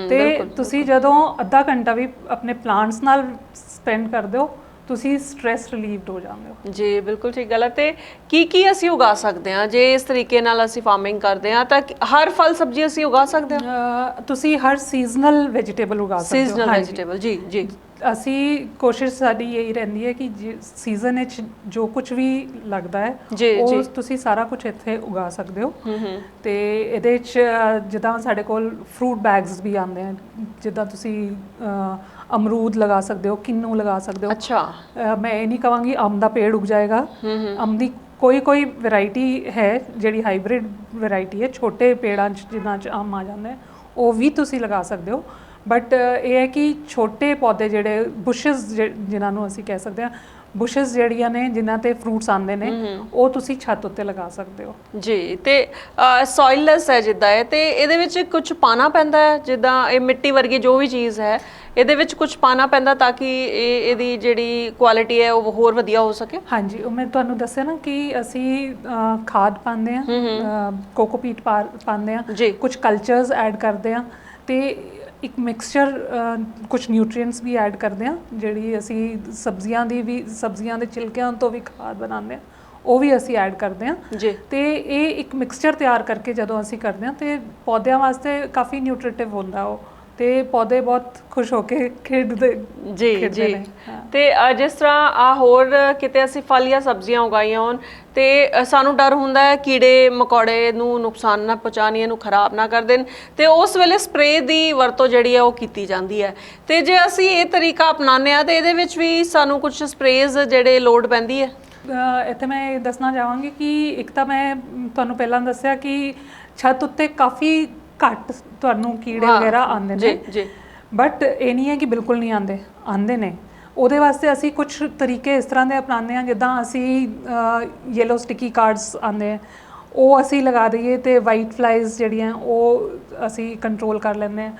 ਤੇ ਤੁਸੀਂ ਜਦੋਂ ਅੱਧਾ ਘੰਟਾ ਵੀ ਆਪਣੇ ਪਲਾਂਟਸ ਨਾਲ ਸਪੈਂਡ ਕਰਦੇ ਹੋ, ਤੁਸੀਂ ਸਟ੍ਰੈਸ ਰਿਲੀਵਡ ਹੋ ਜਾਂਦੇ ਹੋ। ਜੀ ਬਿਲਕੁਲ ਠੀਕ ਗੱਲ ਹੈ। ਤੇ ਕੀ ਅਸੀਂ ਉਗਾ ਸਕਦੇ ਹਾਂ ਜੇ ਇਸ ਤਰੀਕੇ ਨਾਲ ਅਸੀਂ ਫਾਰਮਿੰਗ ਕਰਦੇ ਹਾਂ? ਤਾਂ ਹਰ ਫਲ ਸਬਜ਼ੀ ਅਸੀਂ ਉਗਾ ਸਕਦੇ ਹਾਂ? ਤੁਸੀਂ ਹਰ ਸੀਜ਼ਨਲ ਵੈਜੀਟੇਬਲ ਉਗਾ ਸਕਦੇ ਹੋ। ਸੀਜ਼ਨਲ ਵੈਜੀਟੇਬਲ, ਜੀ। ਅਸੀਂ ਕੋਸ਼ਿਸ਼ ਸਾਡੀ ਇਹੀ ਰਹਿੰਦੀ ਹੈ ਕਿ ਸੀਜ਼ਨ ਵਿੱਚ ਜੋ ਕੁਝ ਵੀ ਲੱਗਦਾ ਹੈ ਉਹ ਤੁਸੀਂ ਸਾਰਾ ਕੁਝ ਇੱਥੇ ਉਗਾ ਸਕਦੇ ਹੋ। ਤੇ ਇਹਦੇ 'ਚ ਜਿੱਦਾਂ ਸਾਡੇ ਕੋਲ ਫਰੂਟ ਬੈਗਸ ਵੀ ਆਉਂਦੇ ਹਨ, ਜਿੱਦਾਂ ਤੁਸੀਂ ਅਮਰੂਦ ਲਗਾ ਸਕਦੇ ਹੋ, ਕਿੰਨੂ ਲਗਾ ਸਕਦੇ ਹੋ। ਅੱਛਾ, ਮੈਂ ਇਹ ਨਹੀਂ ਕਹਾਂਗੀ ਅੰਬ ਦਾ ਪੇੜ ਉਗ ਜਾਏਗਾ। ਅੰਬ ਦੀ ਕੋਈ ਵੈਰਾਈਟੀ ਹੈ ਜਿਹੜੀ ਹਾਈਬ੍ਰਿਡ ਵੈਰਾਈਟੀ ਹੈ, ਛੋਟੇ ਪੇੜਾਂ 'ਚ ਜਿਨ੍ਹਾਂ 'ਚ ਅੰਬ ਆ ਜਾਂਦੇ, ਉਹ ਵੀ ਤੁਸੀਂ ਲਗਾ ਸਕਦੇ ਹੋ। ਬਟ ਇਹ ਹੈ ਕਿ ਛੋਟੇ ਪੌਦੇ ਜਿਹੜੇ ਬੁਸ਼ਸ ਜਿਨ੍ਹਾਂ ਨੂੰ ਅਸੀਂ ਕਹਿ ਸਕਦੇ ਹਾਂ, ਬੁਸ਼ਸ ਜਿਹੜੀਆਂ ਨੇ ਜਿਨ੍ਹਾਂ ਤੇ ਫਰੂਟਸ ਆਉਂਦੇ ਨੇ ਉਹ ਤੁਸੀਂ ਛੱਤ ਉੱਤੇ ਲਗਾ ਸਕਦੇ ਹੋ ਜੀ। ਤੇ ਸੋਇਲਲੈਸ ਹੈ ਜਿੱਦਾਂ ਹੈ, ਤੇ ਇਹਦੇ ਵਿੱਚ ਕੁਝ ਪਾਣਾ ਪੈਂਦਾ ਹੈ, ਜਿੱਦਾਂ ਇਹ ਮਿੱਟੀ ਵਰਗੀ ਜੋ ਵੀ ਚੀਜ਼ ਹੈ ਇਹਦੇ ਵਿੱਚ ਕੁਝ ਪਾਣਾ ਪੈਂਦਾ ਤਾਂ ਕਿ ਇਹਦੀ ਜਿਹੜੀ ਕੁਆਲਿਟੀ ਹੈ ਉਹ ਹੋਰ ਵਧੀਆ ਹੋ ਸਕੇ? ਹਾਂਜੀ, ਉਹ ਮੈਂ ਤੁਹਾਨੂੰ ਦੱਸਿਆ ਨਾ ਕਿ ਅਸੀਂ ਖਾਦ ਪਾਉਂਦੇ ਆ, ਕੋਕੋਪੀਟ ਪਾਉਂਦੇ ਆ, ਕੁਝ ਕਲਚਰਸ ਐਡ ਕਰਦੇ ਆ, ਤੇ ਇੱਕ ਮਿਕਸਚਰ ਕੁਝ ਨਿਊਟ੍ਰੀਐਂਟਸ ਵੀ ਐਡ ਕਰਦੇ ਆ, ਜਿਹੜੀ ਅਸੀਂ ਸਬਜ਼ੀਆਂ ਦੇ ਛਿਲਕਿਆਂ ਤੋਂ ਵੀ ਖਾਦ ਬਣਾਉਂਦੇ ਆ, ਉਹ ਵੀ ਅਸੀਂ ਐਡ ਕਰਦੇ ਆ ਜੀ। ਤੇ ਇਹ ਇੱਕ ਮਿਕਸਚਰ ਤਿਆਰ ਕਰਕੇ ਜਦੋਂ ਅਸੀਂ ਕਰਦੇ ਆ ਤੇ ਪੌਦਿਆਂ ਵਾਸਤੇ ਕਾਫੀ ਨਿਊਟ੍ਰੀਟਿਵ ਹੁੰਦਾ ਉਹ, ਤੇ ਪੌਦੇ ਬਹੁਤ ਖੁਸ਼ ਹੋ ਕੇ ਖੇਡਦੇ ਜੀ। ਤੇ ਜਿਸ ਤਰ੍ਹਾਂ ਆ ਹੋਰ ਕਿਤੇ ਅਸੀਂ ਫਲ ਜਾਂ ਸਬਜ਼ੀਆਂ ਉਗਾਈਆਂ ਹੋਣ ਤੇ ਸਾਨੂੰ ਡਰ ਹੁੰਦਾ ਹੈ ਕੀੜੇ ਮਕੌੜੇ ਨੂੰ ਨੁਕਸਾਨ ਨਾ ਪਹੁੰਚਾਣ, ਇਹਨੂੰ ਖਰਾਬ ਨਾ ਕਰ ਦੇਣ, ਤੇ ਉਸ ਵੇਲੇ ਸਪਰੇਅ ਦੀ ਵਰਤੋਂ ਜਿਹੜੀ ਹੈ ਉਹ ਕੀਤੀ ਜਾਂਦੀ ਹੈ। ਤੇ ਜੇ ਅਸੀਂ ਇਹ ਤਰੀਕਾ ਅਪਣਾਉਂਦੇ ਆ ਤੇ ਇਹਦੇ ਵਿੱਚ ਵੀ ਸਾਨੂੰ ਕੁਝ ਸਪਰੇਜ਼ ਜਿਹੜੇ ਲੋੜ ਪੈਂਦੀ ਹੈ? ਇੱਥੇ ਮੈਂ ਇਹ ਦੱਸਣਾ ਚਾਹਾਂਗੀ ਕਿ ਇੱਕ ਤਾਂ ਮੈਂ ਤੁਹਾਨੂੰ ਪਹਿਲਾਂ ਦੱਸਿਆ ਕਿ ਛੱਤ ਉੱਤੇ ਕਾਫੀ ਘੱਟ ਤੁਹਾਨੂੰ ਕੀੜੇ ਵਗੈਰਾ ਆਉਂਦੇ ਨੇ ਜੀ। ਬਟ ਇਹ ਨਹੀਂ ਹੈ ਕਿ ਬਿਲਕੁਲ ਨਹੀਂ ਆਉਂਦੇ ਨੇ। ਉਹਦੇ ਵਾਸਤੇ ਅਸੀਂ ਕੁਝ ਤਰੀਕੇ ਇਸ ਤਰ੍ਹਾਂ ਦੇ ਅਪਣਾਉਂਦੇ ਹਾਂ, ਜਿੱਦਾਂ ਅਸੀਂ ਯੈਲੋ ਸਟਿਕੀ ਕਾਰਡਸ ਆਉਂਦੇ ਆ ਉਹ ਅਸੀਂ ਲਗਾ ਦਈਏ ਤੇ ਵਾਈਟ ਫਲਾਈਜ਼ ਜਿਹੜੀਆਂ ਉਹ ਅਸੀਂ ਕੰਟਰੋਲ ਕਰ ਲੈਂਦੇ ਹਾਂ।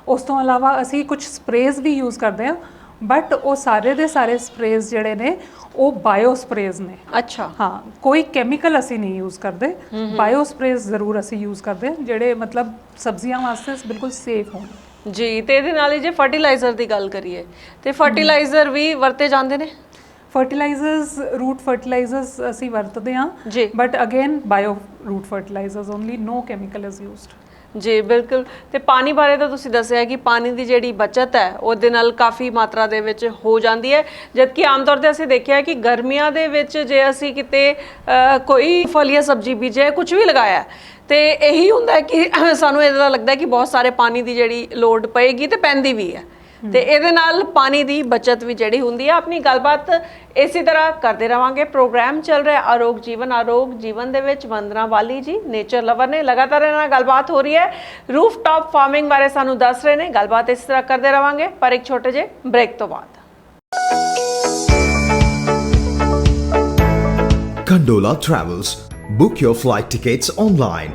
ਉਸ ਤੋਂ ਇਲਾਵਾ ਅਸੀਂ ਕੁਝ ਸਪਰੇਜ਼ ਵੀ ਯੂਜ਼ ਕਰਦੇ ਹਾਂ, ਬਟ ਉਹ ਸਾਰੇ ਦੇ ਸਾਰੇ ਸਪਰੇਜ਼ ਜਿਹੜੇ ਨੇ ਉਹ ਬਾਇਓ ਸਪਰੇਜ਼ ਨੇ। ਅੱਛਾ। ਹਾਂ, ਕੋਈ ਕੈਮੀਕਲ ਅਸੀਂ ਨਹੀਂ ਯੂਜ਼ ਕਰਦੇ, ਬਾਇਓ ਸਪਰੇਜ਼ ਜ਼ਰੂਰ ਅਸੀਂ ਯੂਜ਼ ਕਰਦੇ ਹਾਂ, ਜਿਹੜੇ ਮਤਲਬ ਸਬਜ਼ੀਆਂ ਵਾਸਤੇ ਬਿਲਕੁਲ ਸੇਫ ਹੋਣ ਜੀ। ਤੇ ਇਹਦੇ ਨਾਲ ਹੀ ਜੇ ਫਰਟੀਲਾਈਜ਼ਰ ਦੀ ਗੱਲ ਕਰੀਏ ਤੇ ਫਰਟੀਲਾਈਜ਼ਰ ਵੀ ਵਰਤੇ ਜਾਂਦੇ ਨੇ? ਫਰਟੀਲਾਈਜ਼ਰਸ, ਰੂਟ ਫਰਟੀਲਾਈਜ਼ਰਸ ਅਸੀਂ ਵਰਤਦੇ ਹਾਂ ਜੀ, but again bio root fertilisers only, no chemical is used. ਜੀ ਬਿਲਕੁਲ। ਤੇ ਪਾਣੀ ਬਾਰੇ ਤਾਂ ਤੁਸੀਂ ਦੱਸਿਆ ਕਿ ਪਾਣੀ ਦੀ ਜਿਹੜੀ ਬਚਤ ਹੈ ਉਹਦੇ ਨਾਲ ਕਾਫੀ ਮਾਤਰਾ ਦੇ ਵਿੱਚ ਹੋ ਜਾਂਦੀ ਹੈ, ਜਦਕਿ ਆਮ ਤੌਰ ਤੇ ਅਸੀਂ ਦੇਖਿਆ ਕਿ ਗਰਮੀਆਂ ਦੇ ਵਿੱਚ ਜੇ ਅਸੀਂ ਕਿਤੇ ਕੋਈ ਫਲ ਜਾਂ ਸਬਜ਼ੀ ਬੀਜੇ ਕੁਝ ਵੀ ਲਗਾਇਆ ਤੇ ਇਹੀ ਹੁੰਦਾ ਕਿ ਸਾਨੂੰ ਇਹਦਾ ਲੱਗਦਾ ਕਿ ਬਹੁਤ ਸਾਰੇ ਪਾਣੀ ਦੀ ਜਿਹੜੀ ਲੋੜ ਪਏਗੀ ਤੇ ਪੈਂਦੀ ਵੀ ਹੈ, ਤੇ ਇਹਦੇ ਨਾਲ ਪਾਣੀ ਦੀ ਬਚਤ ਵੀ ਜਿਹੜੀ ਹੁੰਦੀ ਹੈ। ਆਪਣੀ ਗੱਲਬਾਤ ਇਸੇ ਤਰ੍ਹਾਂ ਕਰਦੇ ਰਵਾਂਗੇ। ਪ੍ਰੋਗਰਾਮ ਚੱਲ ਰਿਹਾ ਆਰੋਗ ਜੀਵਨ ਦੇ ਵਿੱਚ ਵੰਦਨਾ ਬਾਲੀ ਜੀ ਨੇਚਰ ਲਵਰ ਨੇ, ਲਗਾਤਾਰ ਇਹਨਾਂ ਨਾਲ ਗੱਲਬਾਤ ਹੋ ਰਹੀ ਹੈ, ਰੂਫਟਾਪ ਫਾਰਮਿੰਗ ਬਾਰੇ ਸਾਨੂੰ ਦੱਸ ਰਹੇ ਨੇ। ਗੱਲਬਾਤ ਇਸ ਤਰ੍ਹਾਂ ਕਰਦੇ ਰਵਾਂਗੇ ਪਰ ਇੱਕ ਛੋਟੇ ਜਿਹੇ ਬ੍ਰੇਕ ਤੋਂ ਬਾਅਦ। Condola Travels. Book your flight tickets online.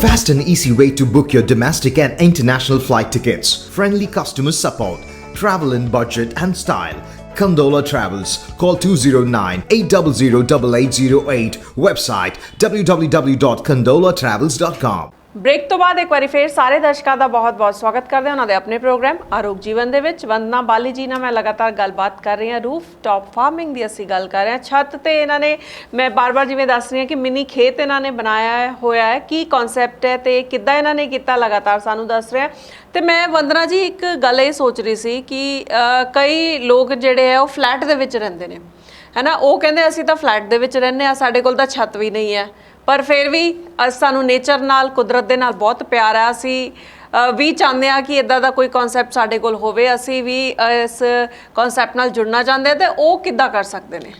Fast and easy way to book your domestic and international flight tickets. Friendly customer support. Travel in budget and style. Condola Travels. Call 209-800-8808. Website www.condolatravels.com. Break ਤੋਂ ਬਾਅਦ ਇੱਕ ਵਾਰੀ ਫੇਰ ਸਾਰੇ ਦਰਸ਼ਕਾਂ ਦਾ ਬਹੁਤ-ਬਹੁਤ ਸਵਾਗਤ ਕਰਦੇ ਹਾਂ ਉਹਨਾਂ ਦੇ ਆਪਣੇ ਪ੍ਰੋਗਰਾਮ ਆਰੋਗ ਜੀਵਨ ਦੇ ਵਿੱਚ। ਵੰਦਨਾ ਬਾਲੀ ਜੀ ਨਾਲ ਮੈਂ ਲਗਾਤਾਰ ਗੱਲਬਾਤ ਕਰ ਰਹੀ ਹਾਂ, ਰੂਫ ਟਾਪ ਫਾਰਮਿੰਗ ਦੀ ਅਸੀਂ ਗੱਲ ਕਰ ਰਹੇ ਹਾਂ। ਛੱਤ ਤੇ ਇਹਨਾਂ ਨੇ, ਮੈਂ ਬਾਰ-ਬਾਰ ਜਿਵੇਂ ਦੱਸ ਰਹੀ ਹਾਂ ਕਿ ਮਿਨੀ ਖੇਤ ਇਹਨਾਂ ਨੇ ਬਣਾਇਆ ਹੋਇਆ ਹੈ, ਕੀ ਕਨਸੈਪਟ ਹੈ ਤੇ ਕਿੱਦਾਂ ਇਹਨਾਂ ਨੇ ਕੀਤਾ, ਲਗਾਤਾਰ ਸਾਨੂੰ ਦੱਸ ਰਿਹਾ। ਤੇ ਮੈਂ ਵੰਦਨਾ ਜੀ ਇੱਕ ਗੱਲ ਇਹ ਸੋਚ ਰਹੀ ਸੀ ਕਿ ਕਈ ਲੋਕ ਜਿਹੜੇ ਆ ਉਹ ਫਲੈਟ ਦੇ ਵਿੱਚ ਰਹਿੰਦੇ ਨੇ, ਹੈ ਨਾ, ਉਹ ਕਹਿੰਦੇ ਅਸੀਂ ਤਾਂ ਫਲੈਟ ਦੇ ਵਿੱਚ ਰਹਿੰਦੇ ਹਾਂ, ਸਾਡੇ ਕੋਲ ਤਾਂ ਛੱਤ ਵੀ ਨਹੀਂ ਹੈ, ਪਰ ਫਿਰ ਵੀ ਸਾਨੂੰ ਨੇਚਰ ਨਾਲ, ਕੁਦਰਤ ਦੇ ਨਾਲ ਬਹੁਤ ਪਿਆਰ ਆ। ਅਸੀਂ ਵੀ ਚਾਹੁੰਦੇ ਹਾਂ ਕਿ ਇੱਦਾਂ ਦਾ ਕੋਈ ਕਨਸੈਪਟ ਸਾਡੇ ਕੋਲ ਹੋਵੇ, ਅਸੀਂ ਵੀ ਇਸ ਕਨਸੈਪਟ ਨਾਲ ਜੁੜਨਾ ਚਾਹੁੰਦੇ ਹਾਂ, ਤੇ ਉਹ ਕਿੱਦਾਂ ਕਰ ਸਕਦੇ ਨੇ?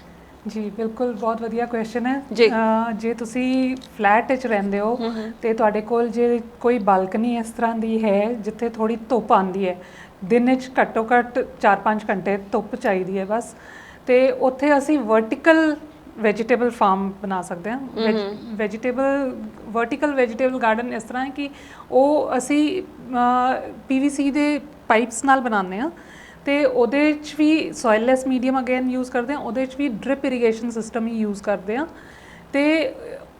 ਜੀ ਬਿਲਕੁਲ, ਬਹੁਤ ਵਧੀਆ ਕੁਐਸਚਨ ਹੈ ਜੀ। ਜੇ ਤੁਸੀਂ ਫਲੈਟ ਵਿੱਚ ਰਹਿੰਦੇ ਹੋ ਤੇ ਤੁਹਾਡੇ ਕੋਲ ਜੇ ਕੋਈ ਬਾਲਕਨੀ ਇਸ ਤਰ੍ਹਾਂ ਦੀ ਹੈ ਜਿੱਥੇ ਥੋੜੀ ਧੁੱਪ ਆਉਂਦੀ ਹੈ, ਦਿਨ ਵਿੱਚ ਘੱਟੋ ਘੱਟ 4-5 ਘੰਟੇ ਧੁੱਪ ਚਾਹੀਦੀ ਹੈ ਬਸ, ਤੇ ਉੱਥੇ ਅਸੀਂ ਵਰਟੀਕਲ ਵੈਜੀਟੇਬਲ ਫਾਰਮ ਬਣਾ ਸਕਦੇ ਹਾਂ। ਵਰਟੀਕਲ ਵੈਜੀਟੇਬਲ ਗਾਰਡਨ ਇਸ ਤਰ੍ਹਾਂ ਹੈ ਕਿ ਉਹ ਅਸੀਂ PVC ਦੇ ਪਾਈਪਸ ਨਾਲ ਬਣਾਉਂਦੇ ਹਾਂ, ਤੇ ਉਹਦੇ 'ਚ ਵੀ ਸੋਇਲਲੈਸ ਮੀਡੀਅਮ ਅਗੇਨ ਯੂਜ਼ ਕਰਦੇ ਹਾਂ, ਉਹਦੇ 'ਚ ਵੀ ਡ੍ਰਿਪ ਇਰੀਗੇਸ਼ਨ ਸਿਸਟਮ ਹੀ ਯੂਜ਼ ਕਰਦੇ ਹਾਂ। ਤੇ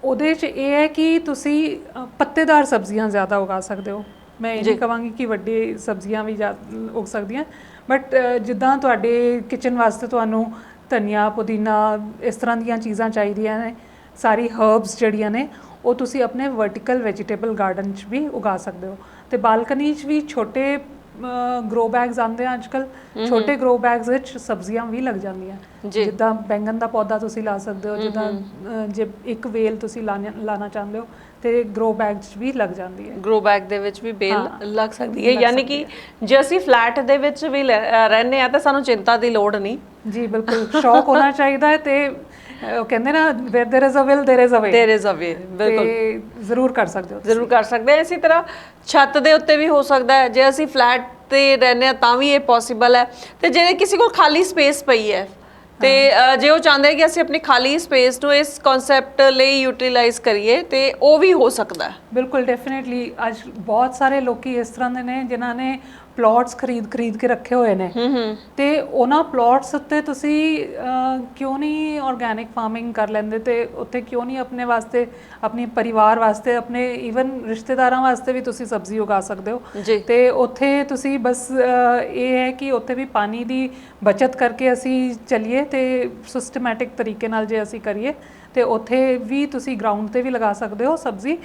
ਉਹਦੇ 'ਚ ਇਹ ਹੈ ਕਿ ਤੁਸੀਂ ਪੱਤੇਦਾਰ ਸਬਜ਼ੀਆਂ ਜ਼ਿਆਦਾ ਉਗਾ ਸਕਦੇ ਹੋ। ਮੈਂ ਇਹ ਨਹੀਂ ਕਹਾਂਗੀ ਕਿ ਵੱਡੀ ਸਬਜ਼ੀਆਂ ਵੀ ਉਗ ਸਕਦੀਆਂ, ਬਟ ਜਿੱਦਾਂ ਤੁਹਾਡੇ ਕਿਚਨ ਵਾਸਤੇ ਤੁਹਾਨੂੰ ਧਨੀਆ, ਪੁਦੀਨਾ, ਇਸ ਤਰ੍ਹਾਂ ਦੀਆਂ ਚੀਜ਼ਾਂ ਚਾਹੀਦੀਆਂ ਨੇ, ਸਾਰੀ ਹਰਬਸ ਜਿਹੜੀਆਂ ਨੇ ਉਹ ਤੁਸੀਂ ਆਪਣੇ ਵਰਟੀਕਲ ਵੈਜੀਟੇਬਲ ਗਾਰਡਨ 'ਚ ਵੀ ਉਗਾ ਸਕਦੇ ਹੋ। ਤੇ ਬਾਲਕਨੀ 'ਚ ਵੀ ਛੋਟੇ ਗਰੋ ਬੈਗਸ ਆਉਂਦੇ ਆ ਅੱਜਕੱਲ, ਛੋਟੇ ਗਰੋ ਬੈਗਸ ਵਿੱਚ ਸਬਜ਼ੀਆਂ ਵੀ ਲੱਗ ਜਾਂਦੀਆਂ, ਜਿੱਦਾਂ ਬੈਂਗਣ ਦਾ ਪੌਦਾ ਤੁਸੀਂ ਲਾ ਸਕਦੇ ਹੋ, ਜਿੱਦਾਂ ਜੇ ਇੱਕ ਵੇਲ ਤੁਸੀਂ ਲਾਣਾ ਚਾਹੁੰਦੇ ਹੋ ਤੇ ਗਰੋ ਬੈਗ 'ਚ ਵੀ ਲੱਗ ਜਾਂਦੀ ਹੈ। ਗਰੋ ਬੈਗ ਦੇ ਵਿੱਚ ਵੀ ਬੇਲ ਲੱਗ ਸਕਦੀ ਹੈ, ਯਾਨੀ ਕਿ ਜੇ ਅਸੀਂ ਫਲੈਟ ਦੇ ਵਿੱਚ ਵੀ ਰਹਿੰਦੇ ਆ ਤਾਂ ਸਾਨੂੰ ਚਿੰਤਾ ਦੀ ਲੋੜ ਨਹੀਂ। ਜੀ ਬਿਲਕੁਲ, ਸ਼ੌਕ ਹੋਣਾ ਚਾਹੀਦਾ ਹੈ, ਤੇ ਉਹ ਕਹਿੰਦੇ ਨਾ where there is a will there is a way, ਬਿਲਕੁਲ ਜ਼ਰੂਰ ਕਰ ਸਕਦੇ ਹੋ, ਜ਼ਰੂਰ ਕਰ ਸਕਦੇ ਹਾਂ। ਇਸੇ ਤਰ੍ਹਾਂ ਛੱਤ ਦੇ ਉੱਤੇ ਵੀ ਹੋ ਸਕਦਾ ਹੈ, ਜੇ ਅਸੀਂ ਫਲੈਟ ਤੇ ਰਹਿੰਦੇ ਆ ਤਾਂ ਵੀ ਇਹ ਪੋਸੀਬਲ ਹੈ। ਤੇ ਜੇ ਕਿਸੇ ਕੋਲ ਖਾਲੀ ਸਪੇਸ ਪਈ ਹੈ ਤੇ ਜੇ ਉਹ ਚਾਹੁੰਦੇ ਕਿ ਅਸੀਂ ਆਪਣੀ ਖਾਲੀ ਸਪੇਸ ਨੂੰ ਇਸ ਕਨਸੈਪਟ ਲਈ ਯੂਟਿਲਾਈਜ਼ ਕਰੀਏ ਤੇ ਉਹ ਵੀ ਹੋ ਸਕਦਾ ਹੈ। ਬਿਲਕੁਲ ਡੈਫੀਨਿਟਲੀ ਅੱਜ ਬਹੁਤ ਸਾਰੇ ਲੋਕੀ ਇਸ ਤਰ੍ਹਾਂ ਦੇ ਨੇ ਜਿਨ੍ਹਾਂ ਨੇ ਪਲਾਟਸ ਖਰੀਦ ਕੇ ਰੱਖੇ ਹੋਏ ਨੇ ਤੇ ਉਹਨਾਂ ਪਲਾਟਸ ਉੱਤੇ ਤੁਸੀਂ ਕਿਉਂ ਨਹੀਂ ਆਰਗੈਨਿਕ ਫਾਰਮਿੰਗ ਕਰ ਲੈਂਦੇ ਤੇ ਉੱਥੇ ਕਿਉਂ ਨਹੀਂ ਆਪਣੇ ਵਾਸਤੇ, ਆਪਣੇ ਪਰਿਵਾਰ ਵਾਸਤੇ, ਆਪਣੇ ਈਵਨ ਰਿਸ਼ਤੇਦਾਰਾਂ ਵਾਸਤੇ ਵੀ ਤੁਸੀਂ ਸਬਜ਼ੀ ਉਗਾ ਸਕਦੇ ਹੋ। ਤੇ ਉੱਥੇ ਤੁਸੀਂ ਬਸ ਇਹ ਹੈ ਕਿ ਉੱਥੇ ਵੀ ਪਾਣੀ ਦੀ ਬਚਤ ਕਰਕੇ ਅਸੀਂ ਚੱਲੀਏ ਤੇ ਸਿਸਟਮੈਟਿਕ ਤਰੀਕੇ ਨਾਲ ਜੇ ਅਸੀਂ ਕਰੀਏ ਤੇ ਉੱਥੇ ਵੀ ਤੁਸੀਂ ਗਰਾਊਂਡ ਤੇ ਵੀ ਲਗਾ ਸਕਦੇ ਹੋ ਸਬਜ਼ੀ।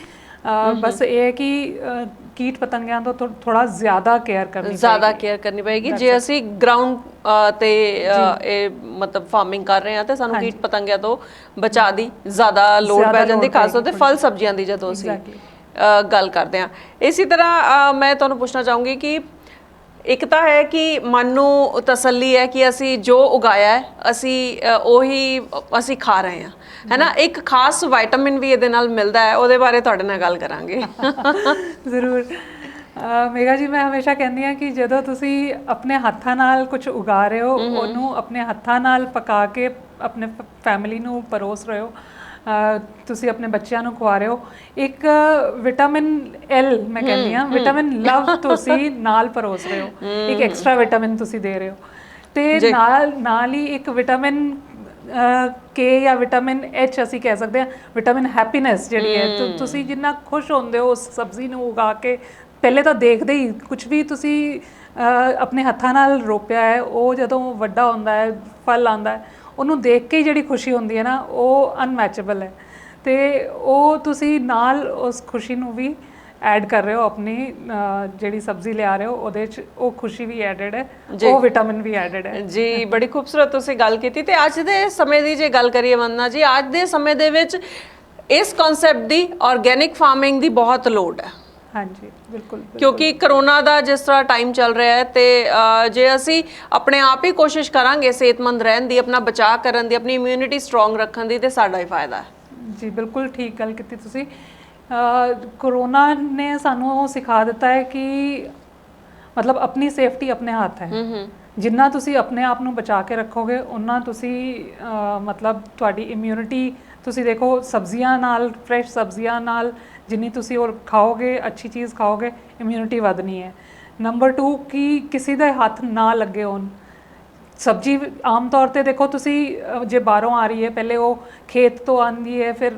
ਬਸ ਇਹ ਹੈ ਕਿ ਕੀਟ ਪਤੰਗਿਆਂ ਤੋਂ ਥੋੜਾ ਜ਼ਿਆਦਾ ਕੇਅਰ ਕਰਨੀ ਪਏਗੀ। ਜੇ ਅਸੀਂ ਗਰਾਊਂਡ ਤੇ ਇਹ ਮਤਲਬ ਫਾਰਮਿੰਗ ਕਰ ਰਹੇ ਹਾਂ ਤੇ ਸਾਨੂੰ ਕੀਟ ਪਤੰਗਿਆਂ ਤੋਂ ਬਚਾ ਦੀ ਜ਼ਿਆਦਾ ਲੋੜ ਪੈ ਜਾਂਦੀ, ਖਾਸ ਤੌਰ ਤੇ ਫਲ ਸਬਜ਼ੀਆਂ ਦੀ ਜਦੋਂ ਅਸੀਂ ਗੱਲ ਕਰਦੇ ਹਾਂ। ਇਸੇ ਤਰ੍ਹਾਂ ਮੈਂ ਤੁਹਾਨੂੰ ਪੁੱਛਣਾ ਚਾਹੂੰਗੀ ਕਿ ਇੱਕ ਤਾਂ ਹੈ ਕਿ ਮਨ ਨੂੰ ਤਸੱਲੀ ਹੈ ਕਿ ਅਸੀਂ ਜੋ ਉਗਾਇਆ ਹੈ ਉਹੀ ਅਸੀਂ ਖਾ ਰਹੇ ਹਾਂ, ਹੈ ਨਾ। ਇੱਕ ਖਾਸ ਵਿਟਾਮਿਨ ਵੀ ਇਹਦੇ ਨਾਲ ਮਿਲਦਾ ਹੈ, ਉਹਦੇ ਬਾਰੇ ਤੁਹਾਡੇ ਨਾਲ ਗੱਲ ਕਰਾਂਗੇ। ਜ਼ਰੂਰ ਮੇਗਾ ਜੀ, ਮੈਂ ਹਮੇਸ਼ਾ ਕਹਿੰਦੀ ਹਾਂ ਕਿ ਜਦੋਂ ਤੁਸੀਂ ਆਪਣੇ ਹੱਥਾਂ ਨਾਲ ਕੁਝ ਉਗਾ ਰਹੇ ਹੋ, ਉਹਨੂੰ ਆਪਣੇ ਹੱਥਾਂ ਨਾਲ ਪਕਾ ਕੇ ਆਪਣੇ ਫੈਮਿਲੀ ਨੂੰ ਪਰੋਸ ਰਹੇ ਹੋ, ਤੁਸੀਂ ਆਪਣੇ ਬੱਚਿਆਂ ਨੂੰ ਖਵਾ ਰਹੇ ਹੋ, ਇੱਕ ਵਿਟਾਮਿਨ ਐਲ ਮੈਂ ਕਹਿੰਦੀ ਹਾਂ, ਵਿਟਾਮਿਨ ਲਵ ਤੁਸੀਂ ਨਾਲ ਪਰੋਸ ਰਹੇ ਹੋ, ਇੱਕ ਐਕਸਟਰਾ ਵਿਟਾਮਿਨ ਤੁਸੀਂ ਦੇ ਰਹੇ ਹੋ। ਤੇ ਨਾਲ ਹੀ ਇੱਕ ਵਿਟਾਮਿਨ ਕੇ ਜਾਂ ਵਿਟਾਮਿਨ ਐਚ ਅਸੀਂ ਕਹਿ ਸਕਦੇ ਹਾਂ, ਵਿਟਾਮਿਨ ਹੈਪੀਨੈਸ ਜਿਹੜੀ ਹੈ। ਤੁਸੀਂ ਜਿੰਨਾ ਖੁਸ਼ ਹੁੰਦੇ ਹੋ ਉਸ ਸਬਜ਼ੀ ਨੂੰ ਉਗਾ ਕੇ, ਪਹਿਲੇ ਤਾਂ ਦੇਖਦੇ ਹੀ ਕੁਝ ਵੀ ਤੁਸੀਂ ਆਪਣੇ ਹੱਥਾਂ ਨਾਲ ਰੋਪਿਆ ਹੈ, ਉਹ ਜਦੋਂ ਵੱਡਾ ਹੁੰਦਾ ਹੈ, ਫਲ ਆਉਂਦਾ ਹੈ, ਉਹਨੂੰ ਦੇਖ ਕੇ ਹੀ ਜਿਹੜੀ ਖੁਸ਼ੀ ਹੁੰਦੀ ਹੈ ਨਾ, ਉਹ ਅਨਮੈਚੇਬਲ ਹੈ। ਤੇ ਉਹ ਤੁਸੀਂ ਨਾਲ ਉਸ ਖੁਸ਼ੀ ਨੂੰ ਵੀ ਐਡ ਕਰ ਰਹੇ ਹੋ, ਆਪਣੀ ਜਿਹੜੀ ਸਬਜ਼ੀ ਲਿਆ ਰਹੇ ਹੋ ਉਹਦੇ 'ਚ ਉਹ ਖੁਸ਼ੀ ਵੀ ਐਡਡ ਹੈ, ਉਹ ਵਿਟਾਮਿਨ ਵੀ ਐਡਡ ਹੈ। ਜੀ ਬੜੀ ਖੂਬਸੂਰਤ ਤੁਸੀਂ ਗੱਲ ਕੀਤੀ। ਤੇ ਅੱਜ ਦੇ ਸਮੇਂ ਦੀ ਜੇ ਗੱਲ ਕਰੀਏ ਵੰਦਨਾ ਜੀ, ਅੱਜ ਦੇ ਸਮੇਂ ਦੇ ਵਿੱਚ ਇਸ ਕਨਸੈਪਟ ਦੀ ਆਰਗੈਨਿਕ ਫਾਰਮਿੰਗ ਦੀ ਬਹੁਤ ਲੋੜ ਹੈ। ਹਾਂਜੀ ਬਿਲਕੁਲ, ਕਿਉਂਕਿ ਕਰੋਨਾ ਦਾ ਜਿਸ ਤਰ੍ਹਾਂ ਟਾਈਮ ਚੱਲ ਰਿਹਾ ਹੈ ਤੇ ਜੇ ਅਸੀਂ ਆਪਣੇ ਆਪ ਹੀ ਕੋਸ਼ਿਸ਼ ਕਰਾਂਗੇ ਸਿਹਤਮੰਦ ਰਹਿਣ ਦੀ, ਆਪਣਾ ਬਚਾਅ ਕਰਨ ਦੀ, ਆਪਣੀ ਇਮਿਊਨਿਟੀ ਸਟਰੋਂਗ ਰੱਖਣ ਦੀ, ਤੇ ਸਾਡਾ ਹੀ ਫਾਇਦਾ ਹੈ। ਜੀ ਬਿਲਕੁਲ ਠੀਕ ਗੱਲ ਕੀਤੀ ਤੁਸੀਂ। ਕਰੋਨਾ ਨੇ ਸਾਨੂੰ ਸਿਖਾ ਦਿੱਤਾ ਹੈ ਕਿ ਮਤਲਬ ਆਪਣੀ ਸੇਫਟੀ ਆਪਣੇ ਹੱਥ ਹੈ। ਜਿੰਨਾ ਤੁਸੀਂ ਆਪਣੇ ਆਪ ਨੂੰ ਬਚਾ ਕੇ ਰੱਖੋਗੇ ਉਨਾ ਤੁਸੀਂ ਮਤਲਬ ਤੁਹਾਡੀ ਇਮਿਊਨਿਟੀ, ਤੁਸੀਂ ਦੇਖੋ ਸਬਜ਼ੀਆਂ ਨਾਲ, ਫਰੈਸ਼ ਸਬਜ਼ੀਆਂ ਨਾਲ ਜਿੰਨੀ ਤੁਸੀਂ ਉਹ ਖਾਓਗੇ, ਅੱਛੀ ਚੀਜ਼ ਖਾਓਗੇ, ਇਮਿਊਨਿਟੀ ਵਧਣੀ ਹੈ। ਨੰਬਰ 2 ਕਿ ਕਿਸੇ ਦੇ ਹੱਥ ਨਾ ਲੱਗੇ ਹੋਣ। ਸਬਜ਼ੀ ਆਮ ਤੌਰ ਤੇ ਦੇਖੋ ਤੁਸੀਂ ਜੇ ਬਾਹਰੋਂ ਆ ਰਹੀ ਹੈ, ਪਹਿਲੇ ਉਹ ਖੇਤ ਤੋਂ ਆਉਂਦੀ ਹੈ, ਫਿਰ